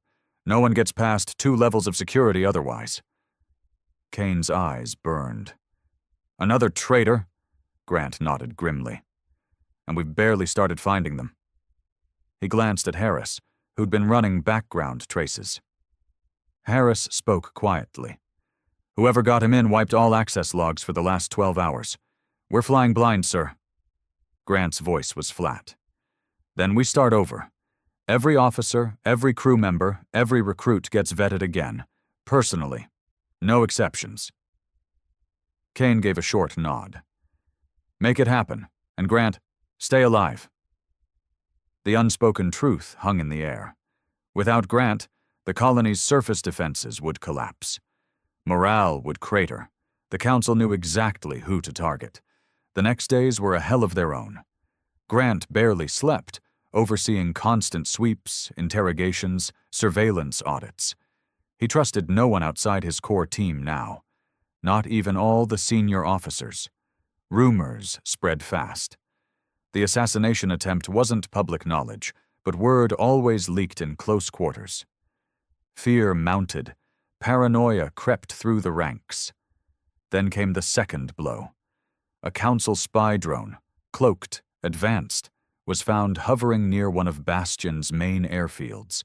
No one gets past 2 levels of security otherwise. Kane's eyes burned. Another traitor? Grant nodded grimly. And we've barely started finding them. He glanced at Harris, who'd been running background traces. Harris spoke quietly. Whoever got him in wiped all access logs for the last 12 hours. We're flying blind, sir. Grant's voice was flat. Then we start over. Every officer, every crew member, every recruit gets vetted again. Personally. No exceptions. Kane gave a short nod. Make it happen. And Grant, stay alive. The unspoken truth hung in the air. Without Grant, the colony's surface defenses would collapse. Morale would crater. The Council knew exactly who to target. The next days were a hell of their own. Grant barely slept, overseeing constant sweeps, interrogations, surveillance audits. He trusted no one outside his core team now, not even all the senior officers. Rumors spread fast. The assassination attempt wasn't public knowledge, but word always leaked in close quarters. Fear mounted. Paranoia crept through the ranks. Then came the second blow. A Council spy drone, cloaked, advanced, was found hovering near one of Bastion's main airfields.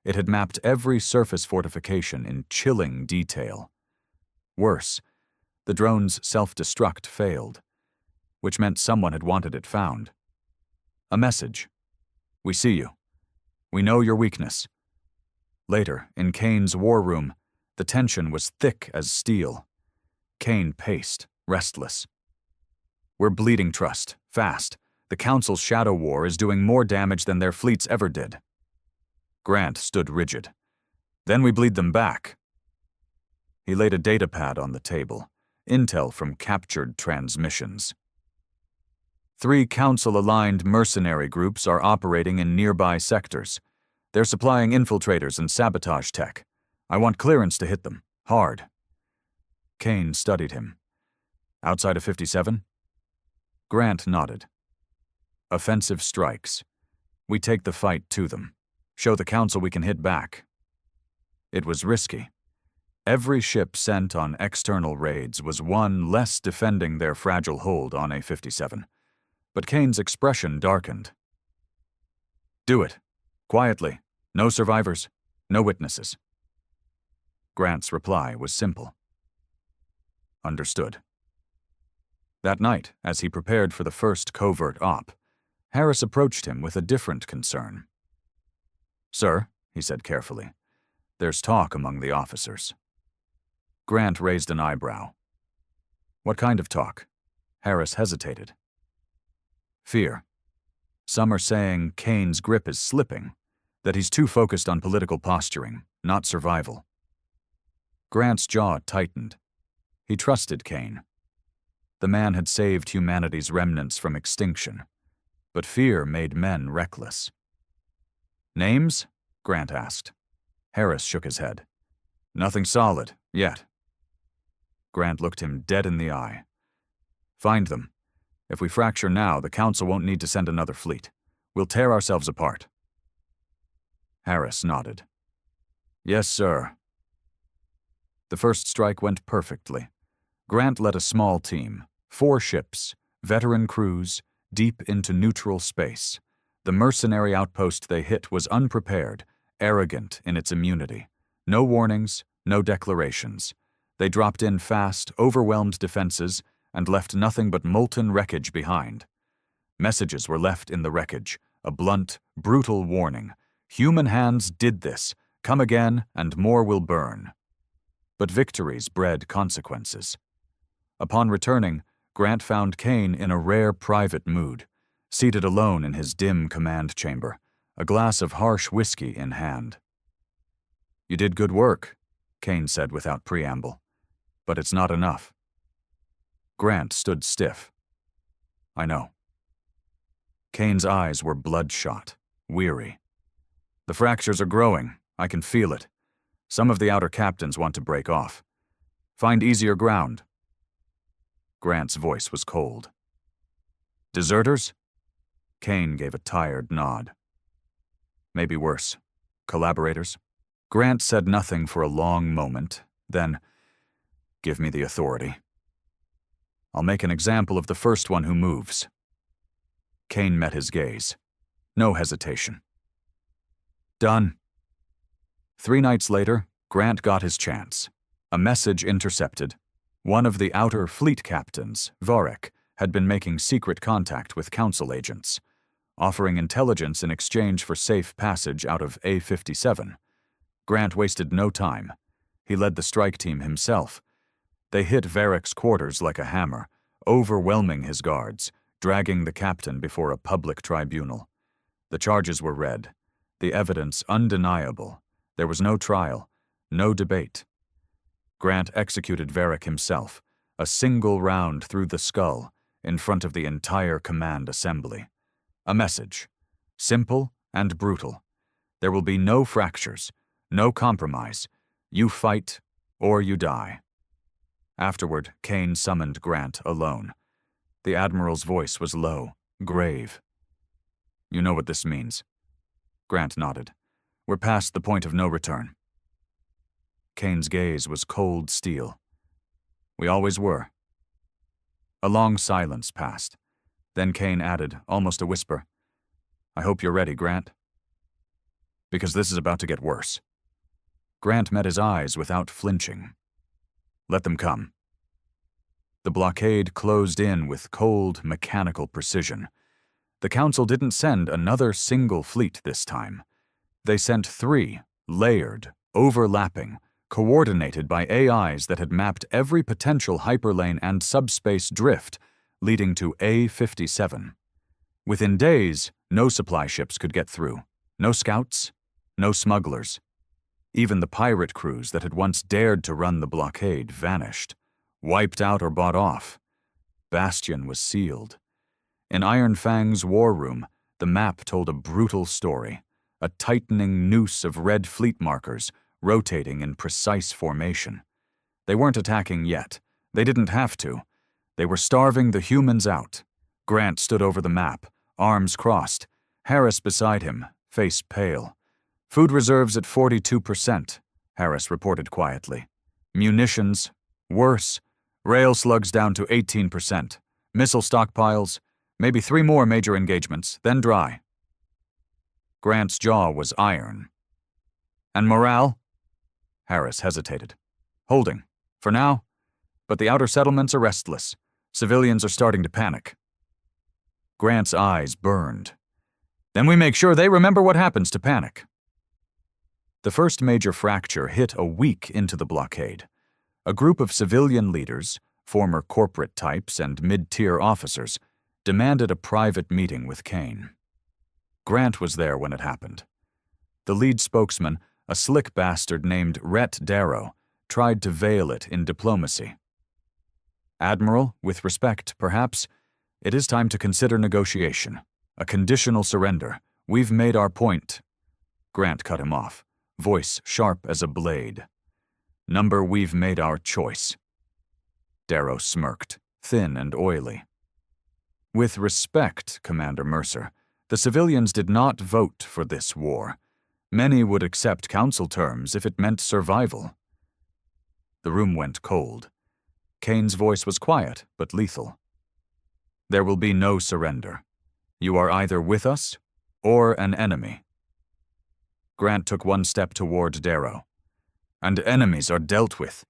It had mapped every surface fortification in chilling detail. Worse, the drone's self-destruct failed, which meant someone had wanted it found. A message. We see you. We know your weakness. Later, in Kane's war room, the tension was thick as steel. Kane paced, restless. We're bleeding trust, fast. The Council's shadow war is doing more damage than their fleets ever did. Grant stood rigid. Then we bleed them back. He laid a datapad on the table, intel from captured transmissions. 3 Council-aligned mercenary groups are operating in nearby sectors. They're supplying infiltrators and sabotage tech. I want clearance to hit them, hard. Kane studied him. Outside of 57? Grant nodded. Offensive strikes. We take the fight to them. Show the Council we can hit back. It was risky. Every ship sent on external raids was one less defending their fragile hold on A-57. but Kane's expression darkened. "Do it. Quietly. No survivors. No witnesses." Grant's reply was simple. "Understood." That night, as he prepared for the first covert op, Harris approached him with a different concern. "Sir," he said carefully, "there's talk among the officers." Grant raised an eyebrow. "What kind of talk?" Harris hesitated. "Fear. Some are saying Kane's grip is slipping, that he's too focused on political posturing, not survival." Grant's jaw tightened. He trusted Kane. The man had saved humanity's remnants from extinction, but fear made men reckless. "Names?" Grant asked. Harris shook his head. "Nothing solid, yet." Grant looked him dead in the eye. "Find them. If we fracture now, the Council won't need to send another fleet. We'll tear ourselves apart." Harris nodded. "Yes, sir." The first strike went perfectly. Grant led a small team, 4 ships, veteran crews, deep into neutral space. The mercenary outpost they hit was unprepared, arrogant in its immunity. No warnings, no declarations. They dropped in fast, overwhelmed defenses, and left nothing but molten wreckage behind. Messages were left in the wreckage, a blunt, brutal warning. "Human hands did this. Come again, and more will burn." But victories bred consequences. Upon returning, Grant found Kane in a rare private mood, seated alone in his dim command chamber, a glass of harsh whiskey in hand. "You did good work," Kane said without preamble, "but it's not enough." Grant stood stiff. "I know." Kane's eyes were bloodshot, weary. "The fractures are growing. I can feel it. Some of the outer captains want to break off. Find easier ground." Grant's voice was cold. "Deserters?" Kane gave a tired nod. "Maybe worse. Collaborators?" Grant said nothing for a long moment, then, "Give me the authority. I'll make an example of the first one who moves." Kane met his gaze. No hesitation. "Done." 3 nights later, Grant got his chance. A message intercepted. One of the outer fleet captains, Varek, had been making secret contact with Council agents, offering intelligence in exchange for safe passage out of A-57. Grant wasted no time. He led the strike team himself. They hit Varek's quarters like a hammer, overwhelming his guards, dragging the captain before a public tribunal. The charges were read, the evidence undeniable. There was no trial, no debate. Grant executed Varek himself, a single round through the skull, in front of the entire command assembly. A message, simple and brutal. There will be no fractures, no compromise. You fight or you die. Afterward, Kane summoned Grant alone. The Admiral's voice was low, grave. "You know what this means." Grant nodded. "We're past the point of no return." Kane's gaze was cold steel. "We always were." A long silence passed. Then Kane added, almost a whisper, "I hope you're ready, Grant. Because this is about to get worse." Grant met his eyes without flinching. "Let them come." The blockade closed in with cold, mechanical precision. The Council didn't send another single fleet this time. They sent 3, layered, overlapping, coordinated by AIs that had mapped every potential hyperlane and subspace drift, leading to A-57. Within days, no supply ships could get through. No scouts, no smugglers. Even the pirate crews that had once dared to run the blockade vanished, wiped out or bought off. Bastion was sealed. In Iron Fang's war room, the map told a brutal story, a tightening noose of red fleet markers rotating in precise formation. They weren't attacking yet. They didn't have to. They were starving the humans out. Grant stood over the map, arms crossed, Harris beside him, face pale. "Food reserves at 42%, Harris reported quietly. "Munitions, worse. Rail slugs down to 18%. Missile stockpiles, Maybe 3 more major engagements, then dry. Grant's jaw was iron. And morale? Harris hesitated. Holding. For now. But the outer settlements are restless. Civilians are starting to panic. Grant's eyes burned. Then we make sure they remember what happens to panic. The first major fracture hit a week into the blockade. A group of civilian leaders, former corporate types and mid-tier officers, demanded a private meeting with Kane. Grant was there when it happened. The lead spokesman, a slick bastard named Rhett Darrow, tried to veil it in diplomacy. Admiral, with respect, perhaps, it is time to consider negotiation. A conditional surrender. We've made our point. Grant cut him off, voice sharp as a blade. Number, we've made our choice. Darrow smirked, thin and oily. With respect, Commander Mercer, the civilians did not vote for this war. Many would accept council terms if it meant survival. The room went cold. Kane's voice was quiet, but lethal. There will be no surrender. You are either with us or an enemy. Grant took one step toward Darrow. And enemies are dealt with.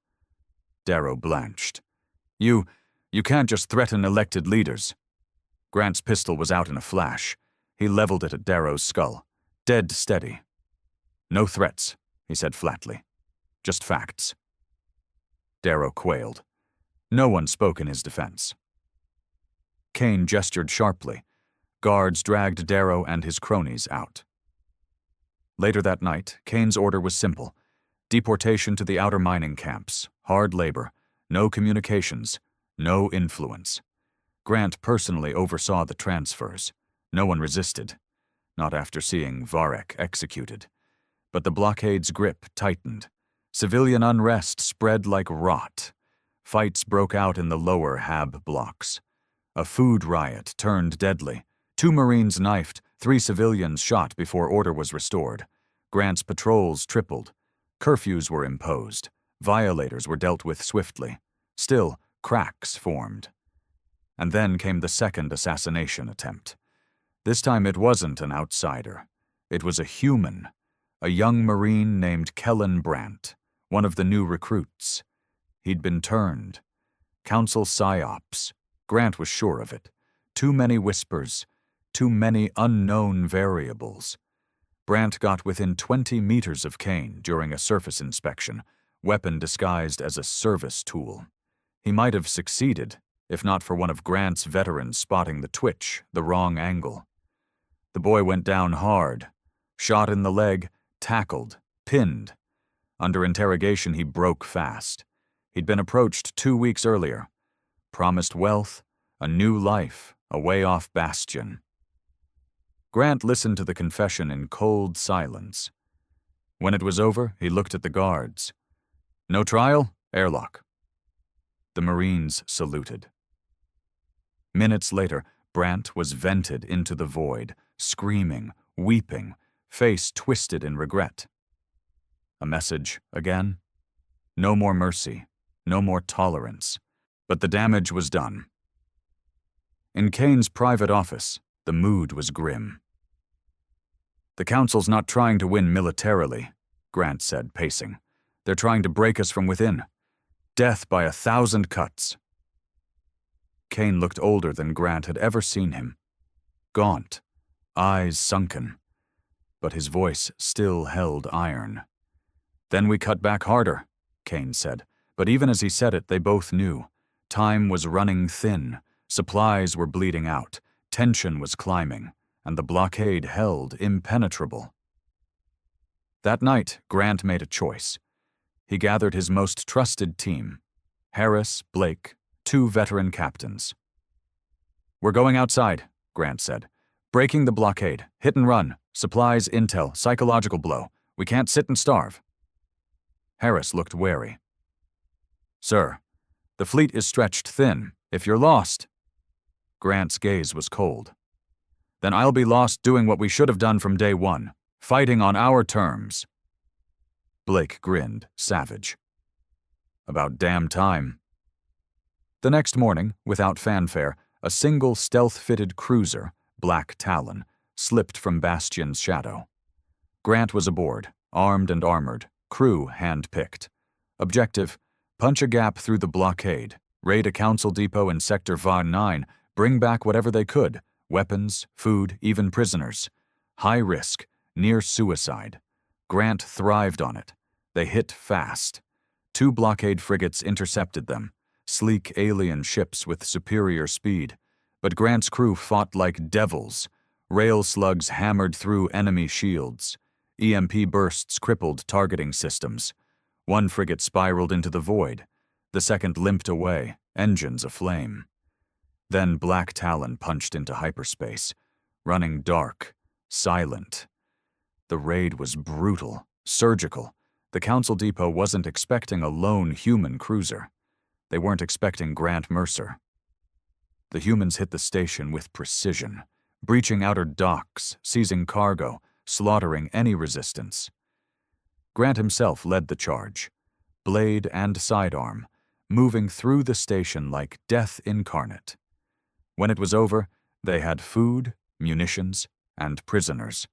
Darrow blanched. You can't just threaten elected leaders. Grant's pistol was out in a flash. He leveled it at Darrow's skull. Dead steady. No threats, he said flatly. Just facts. Darrow quailed. No one spoke in his defense. Kane gestured sharply. Guards dragged Darrow and his cronies out. Later that night, Kane's order was simple. Deportation to the outer mining camps, hard labor, no communications, no influence. Grant personally oversaw the transfers. No one resisted, not after seeing Varek executed. But the blockade's grip tightened. Civilian unrest spread like rot. Fights broke out in the lower Hab blocks. A food riot turned deadly. 2 Marines knifed, 3 civilians shot before order was restored. Grant's patrols tripled. Curfews were imposed. Violators were dealt with swiftly. Still, cracks formed. And then came the second assassination attempt. This time it wasn't an outsider. It was a human, a young Marine named Kellen Brandt, one of the new recruits. He'd been turned. Council psyops. Grant was sure of it. Too many whispers. Too many unknown variables. Brandt got within 20 meters of Kane during a surface inspection, weapon disguised as a service tool. He might have succeeded, if not for one of Grant's veterans spotting the twitch, the wrong angle. The boy went down hard, shot in the leg, tackled, pinned. Under interrogation, he broke fast. He'd been approached 2 weeks earlier. Promised wealth, a new life, a way-off bastion. Grant listened to the confession in cold silence. When it was over, he looked at the guards. No trial? Airlock. The Marines saluted. Minutes later, Brandt was vented into the void, screaming, weeping, face twisted in regret. A message again? No more mercy, no more tolerance. But the damage was done. In Kane's private office, the mood was grim. The Council's not trying to win militarily, Grant said, pacing. They're trying to break us from within. Death by 1,000 cuts. Kane looked older than Grant had ever seen him. Gaunt, eyes sunken. But his voice still held iron. Then we cut back harder, Kane said. But even as he said it, they both knew. Time was running thin. Supplies were bleeding out. Tension was climbing. And the blockade held impenetrable. That night, Grant made a choice. He gathered his most trusted team, Harris, Blake, 2 veteran captains. We're going outside, Grant said. Breaking the blockade, hit and run, supplies, intel, psychological blow. We can't sit and starve. Harris looked wary. Sir, the fleet is stretched thin. If you're lost... Grant's gaze was cold. Then I'll be lost doing what we should have done from day one, fighting on our terms. Blake grinned, savage. About damn time. The next morning, without fanfare, A single stealth-fitted cruiser, Black Talon, slipped from Bastion's shadow. Grant was aboard, armed and armored, crew hand-picked. Objective: punch a gap through the blockade, raid a council depot in Sector VA-9, bring back whatever they could, weapons, food, even prisoners. High risk, near suicide. Grant thrived on it. They hit fast. 2 blockade frigates intercepted them, sleek alien ships with superior speed. But Grant's crew fought like devils. Rail slugs hammered through enemy shields. EMP bursts crippled targeting systems. 1 frigate spiraled into the void. The second limped away, engines aflame. Then Black Talon punched into hyperspace, running dark, silent. The raid was brutal, surgical. The Council Depot wasn't expecting a lone human cruiser. They weren't expecting Grant Mercer. The humans hit the station with precision, breaching outer docks, seizing cargo, slaughtering any resistance. Grant himself led the charge, blade and sidearm, moving through the station like death incarnate. When it was over, they had food, munitions, and prisoners.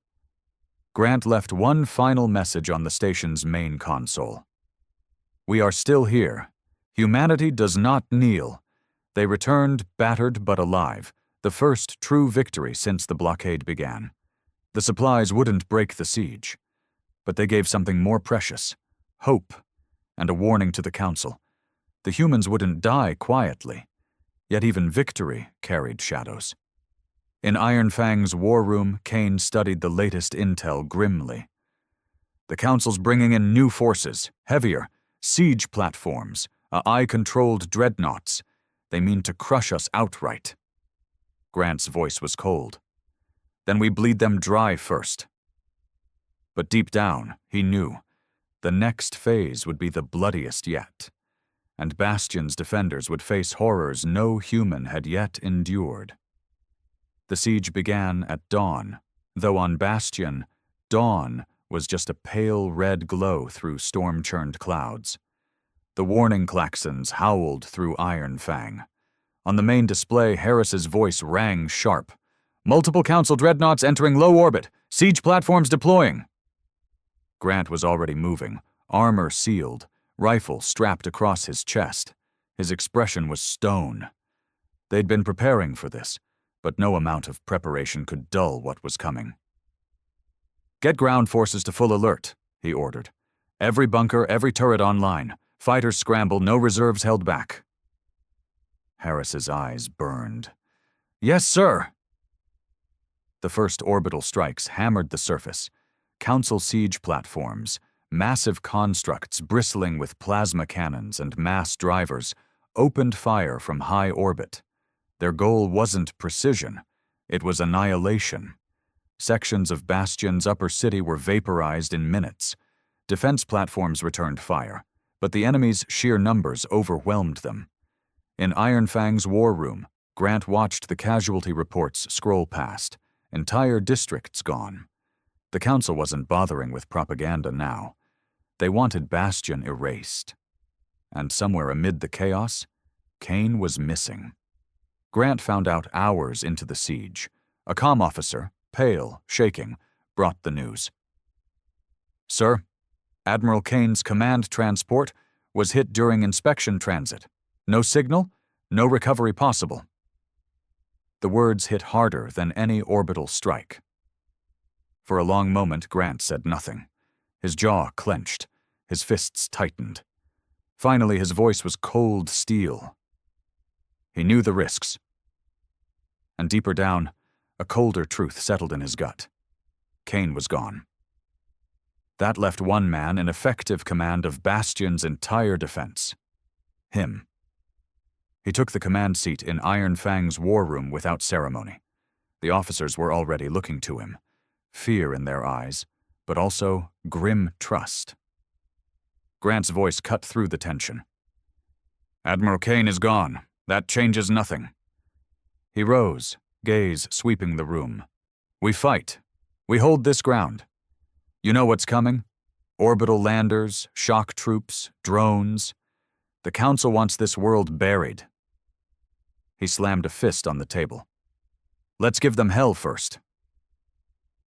Grant left one final message on the station's main console. "We are still here. Humanity does not kneel." They returned, battered but alive, the first true victory since the blockade began. The supplies wouldn't break the siege, but they gave something more precious: hope, and a warning to the Council. The humans wouldn't die quietly, yet even victory carried shadows. In Iron Fang's war room, Kane studied the latest intel grimly. "The Council's bringing in new forces, heavier, siege platforms, AI-controlled dreadnoughts. They mean to crush us outright." Grant's voice was cold. "Then we bleed them dry first." But deep down, he knew the next phase would be the bloodiest yet, and Bastion's defenders would face horrors no human had yet endured. The siege began at dawn, though on Bastion, dawn was just a pale red glow through storm-churned clouds. The warning klaxons howled through Iron Fang. On the main display, Harris's voice rang sharp. "Multiple Council dreadnoughts entering low orbit. Siege platforms deploying." Grant was already moving, armor sealed, rifle strapped across his chest. His expression was stone. They'd been preparing for this, but no amount of preparation could dull what was coming. "Get ground forces to full alert," he ordered. "Every bunker, every turret online. Fighters scramble, no reserves held back." Harris's eyes burned. "Yes, sir." The first orbital strikes hammered the surface. Council siege platforms, massive constructs bristling with plasma cannons and mass drivers, opened fire from high orbit. Their goal wasn't precision, it was annihilation. Sections of Bastion's upper city were vaporized in minutes. Defense platforms returned fire, but the enemy's sheer numbers overwhelmed them. In Iron Fang's war room, Grant watched the casualty reports scroll past. Entire districts gone. The Council wasn't bothering with propaganda now. They wanted Bastion erased. And somewhere amid the chaos, Kane was missing. Grant found out hours into the siege. A comm officer, pale, shaking, brought the news. "Sir, Admiral Kane's command transport was hit during inspection transit. No signal, no recovery possible." The words hit harder than any orbital strike. For a long moment, Grant said nothing. His jaw clenched, his fists tightened. Finally, his voice was cold steel. He knew the risks. And deeper down, a colder truth settled in his gut. Kane was gone. That left one man in effective command of Bastion's entire defense. Him. He took the command seat in Iron Fang's war room without ceremony. The officers were already looking to him, fear in their eyes, but also grim trust. Grant's voice cut through the tension. "Admiral Kane is gone. That changes nothing." He rose, gaze sweeping the room. "We fight. We hold this ground. You know what's coming? Orbital landers, shock troops, drones. The Council wants this world buried." He slammed a fist on the table. "Let's give them hell first."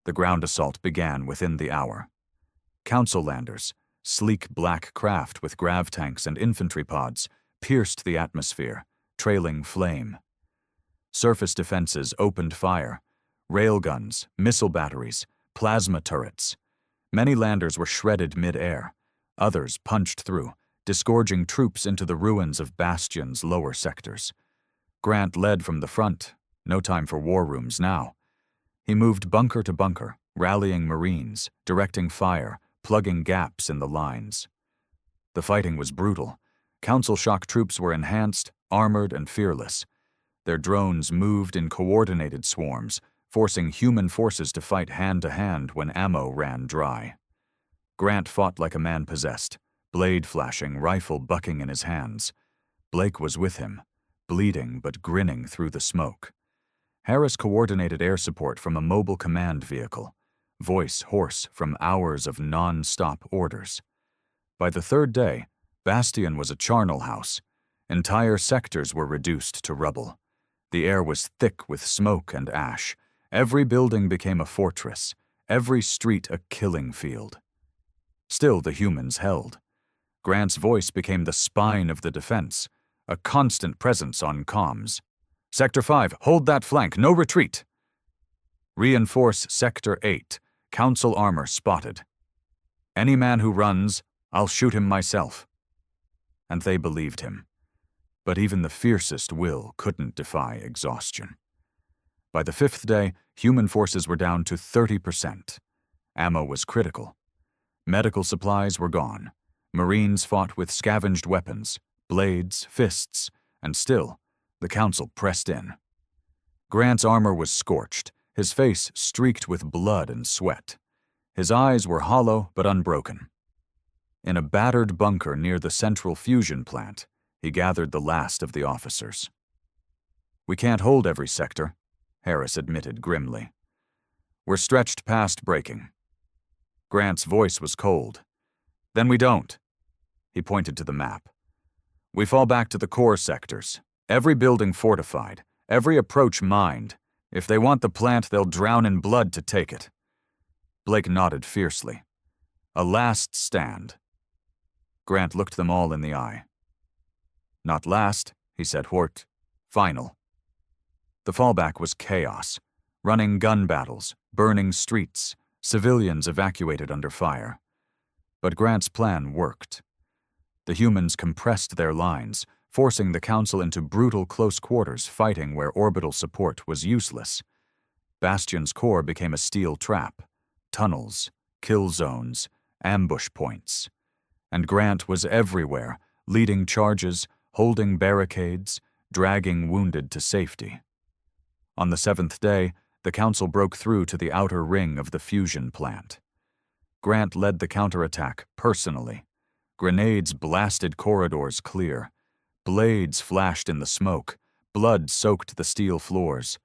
The ground assault began within the hour. Council landers, sleek black craft with grav tanks and infantry pods, pierced the atmosphere, trailing flame. Surface defenses opened fire. Railguns, missile batteries, plasma turrets. Many landers were shredded mid-air. Others punched through, disgorging troops into the ruins of Bastion's lower sectors. Grant led from the front. No time for war rooms now. He moved bunker to bunker, rallying Marines, directing fire, plugging gaps in the lines. The fighting was brutal. Council shock troops were enhanced, armored, and fearless. Their drones moved in coordinated swarms, forcing human forces to fight hand-to-hand when ammo ran dry. Grant fought like a man possessed, blade flashing, rifle bucking in his hands. Blake was with him, bleeding but grinning through the smoke. Harris coordinated air support from a mobile command vehicle, voice hoarse from hours of non-stop orders. By the third day, Bastion was a charnel house. Entire sectors were reduced to rubble. The air was thick with smoke and ash. Every building became a fortress, every street a killing field. Still, the humans held. Grant's voice became the spine of the defense, a constant presence on comms. "Sector 5, hold that flank, no retreat." "Reinforce Sector 8, Council armor spotted. Any man who runs, I'll shoot him myself." And they believed him. But even the fiercest will couldn't defy exhaustion. By the fifth day, human forces were down to 30%. Ammo was critical. Medical supplies were gone. Marines fought with scavenged weapons, blades, fists, and still, the Council pressed in. Grant's armor was scorched, his face streaked with blood and sweat. His eyes were hollow but unbroken. In a battered bunker near the central fusion plant, he gathered the last of the officers. "We can't hold every sector," Harris admitted grimly. "We're stretched past breaking." Grant's voice was cold. "Then we don't." He pointed to the map. "We fall back to the core sectors. Every building fortified, every approach mined. If they want the plant, they'll drown in blood to take it." Blake nodded fiercely. "A last stand." Grant looked them all in the eye. "Not last," he said, "Hort. Final." The fallback was chaos. Running gun battles, burning streets, civilians evacuated under fire. But Grant's plan worked. The humans compressed their lines, forcing the Council into brutal close quarters fighting where orbital support was useless. Bastion's core became a steel trap, tunnels, kill zones, ambush points. And Grant was everywhere, leading charges, holding barricades, dragging wounded to safety. On the seventh day, the Council broke through to the outer ring of the fusion plant. Grant led the counterattack personally. Grenades blasted corridors clear. Blades flashed in the smoke. Blood soaked the steel floors.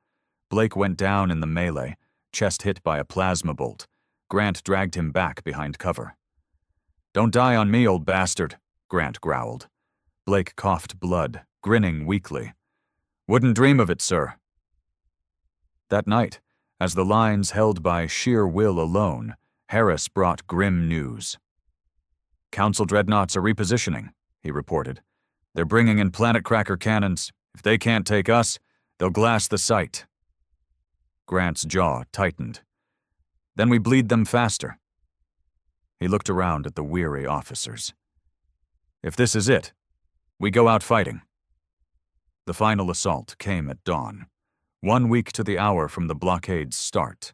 Blake went down in the melee, chest hit by a plasma bolt. Grant dragged him back behind cover. "Don't die on me, old bastard," Grant growled. Blake coughed blood, grinning weakly. "Wouldn't dream of it, sir." That night, as the lines held by sheer will alone, Harris brought grim news. "Council dreadnoughts are repositioning," he reported. "They're bringing in planet cracker cannons. If they can't take us, they'll glass the site." Grant's jaw tightened. "Then we bleed them faster." He looked around at the weary officers. "If this is it, we go out fighting." The final assault came at dawn, 1 week to the hour from the blockade's start.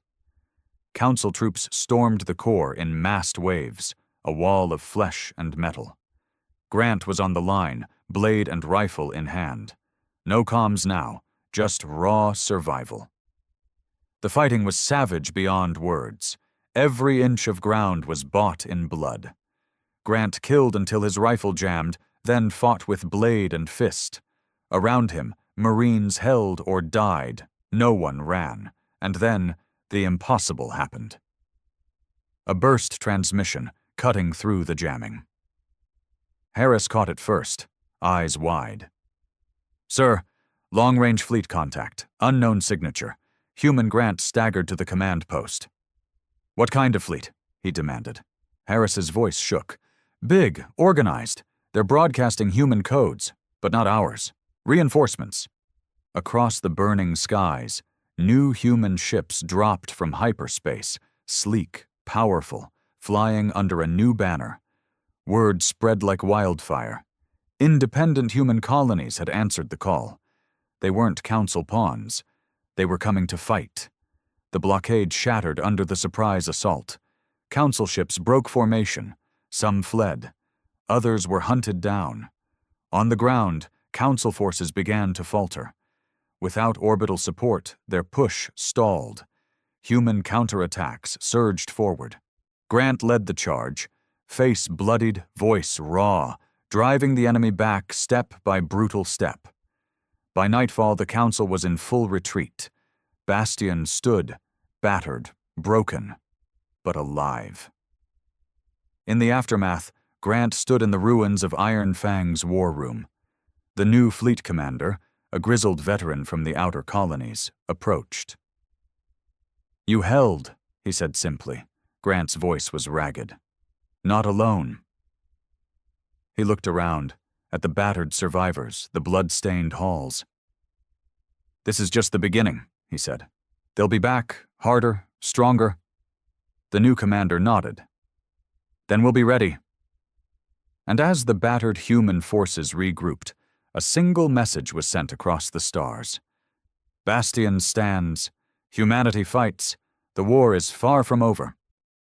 Council troops stormed the core in massed waves, a wall of flesh and metal. Grant was on the line, blade and rifle in hand. No comms now, just raw survival. The fighting was savage beyond words. Every inch of ground was bought in blood. Grant killed until his rifle jammed, then fought with blade and fist. Around him, Marines held or died. No one ran. And then, the impossible happened. A burst transmission, cutting through the jamming. Harris caught it first, eyes wide. "Sir, Long-range fleet contact, unknown signature. Human Grant staggered to the command post. "What kind of fleet?" he demanded. Harris's voice shook. "Big, organized. They're broadcasting human codes, but not ours. Reinforcements." Across the burning skies, new human ships dropped from hyperspace, sleek, powerful, flying under a new banner. Word spread like wildfire. Independent human colonies had answered the call. They weren't council pawns. They were coming to fight. The blockade shattered under the surprise assault. Council ships broke formation. Some fled. Others were hunted down. On the ground, council forces began to falter. Without orbital support, their push stalled. Human counterattacks surged forward. Grant led the charge, face bloodied, voice raw, driving the enemy back step by brutal step. By nightfall, the council was in full retreat. Bastion stood, battered, broken, but alive. In the aftermath, Grant stood in the ruins of Iron Fang's war room. The new fleet commander, a grizzled veteran from the outer colonies, approached. "You held," he said simply. Grant's voice was ragged. "Not alone." He looked around, at the battered survivors, the blood-stained halls. "This is just the beginning," he said. "They'll be back, harder, stronger." The new commander nodded. "Then we'll be ready." And as the battered human forces regrouped, a single message was sent across the stars. "Bastion stands. Humanity fights. The war is far from over."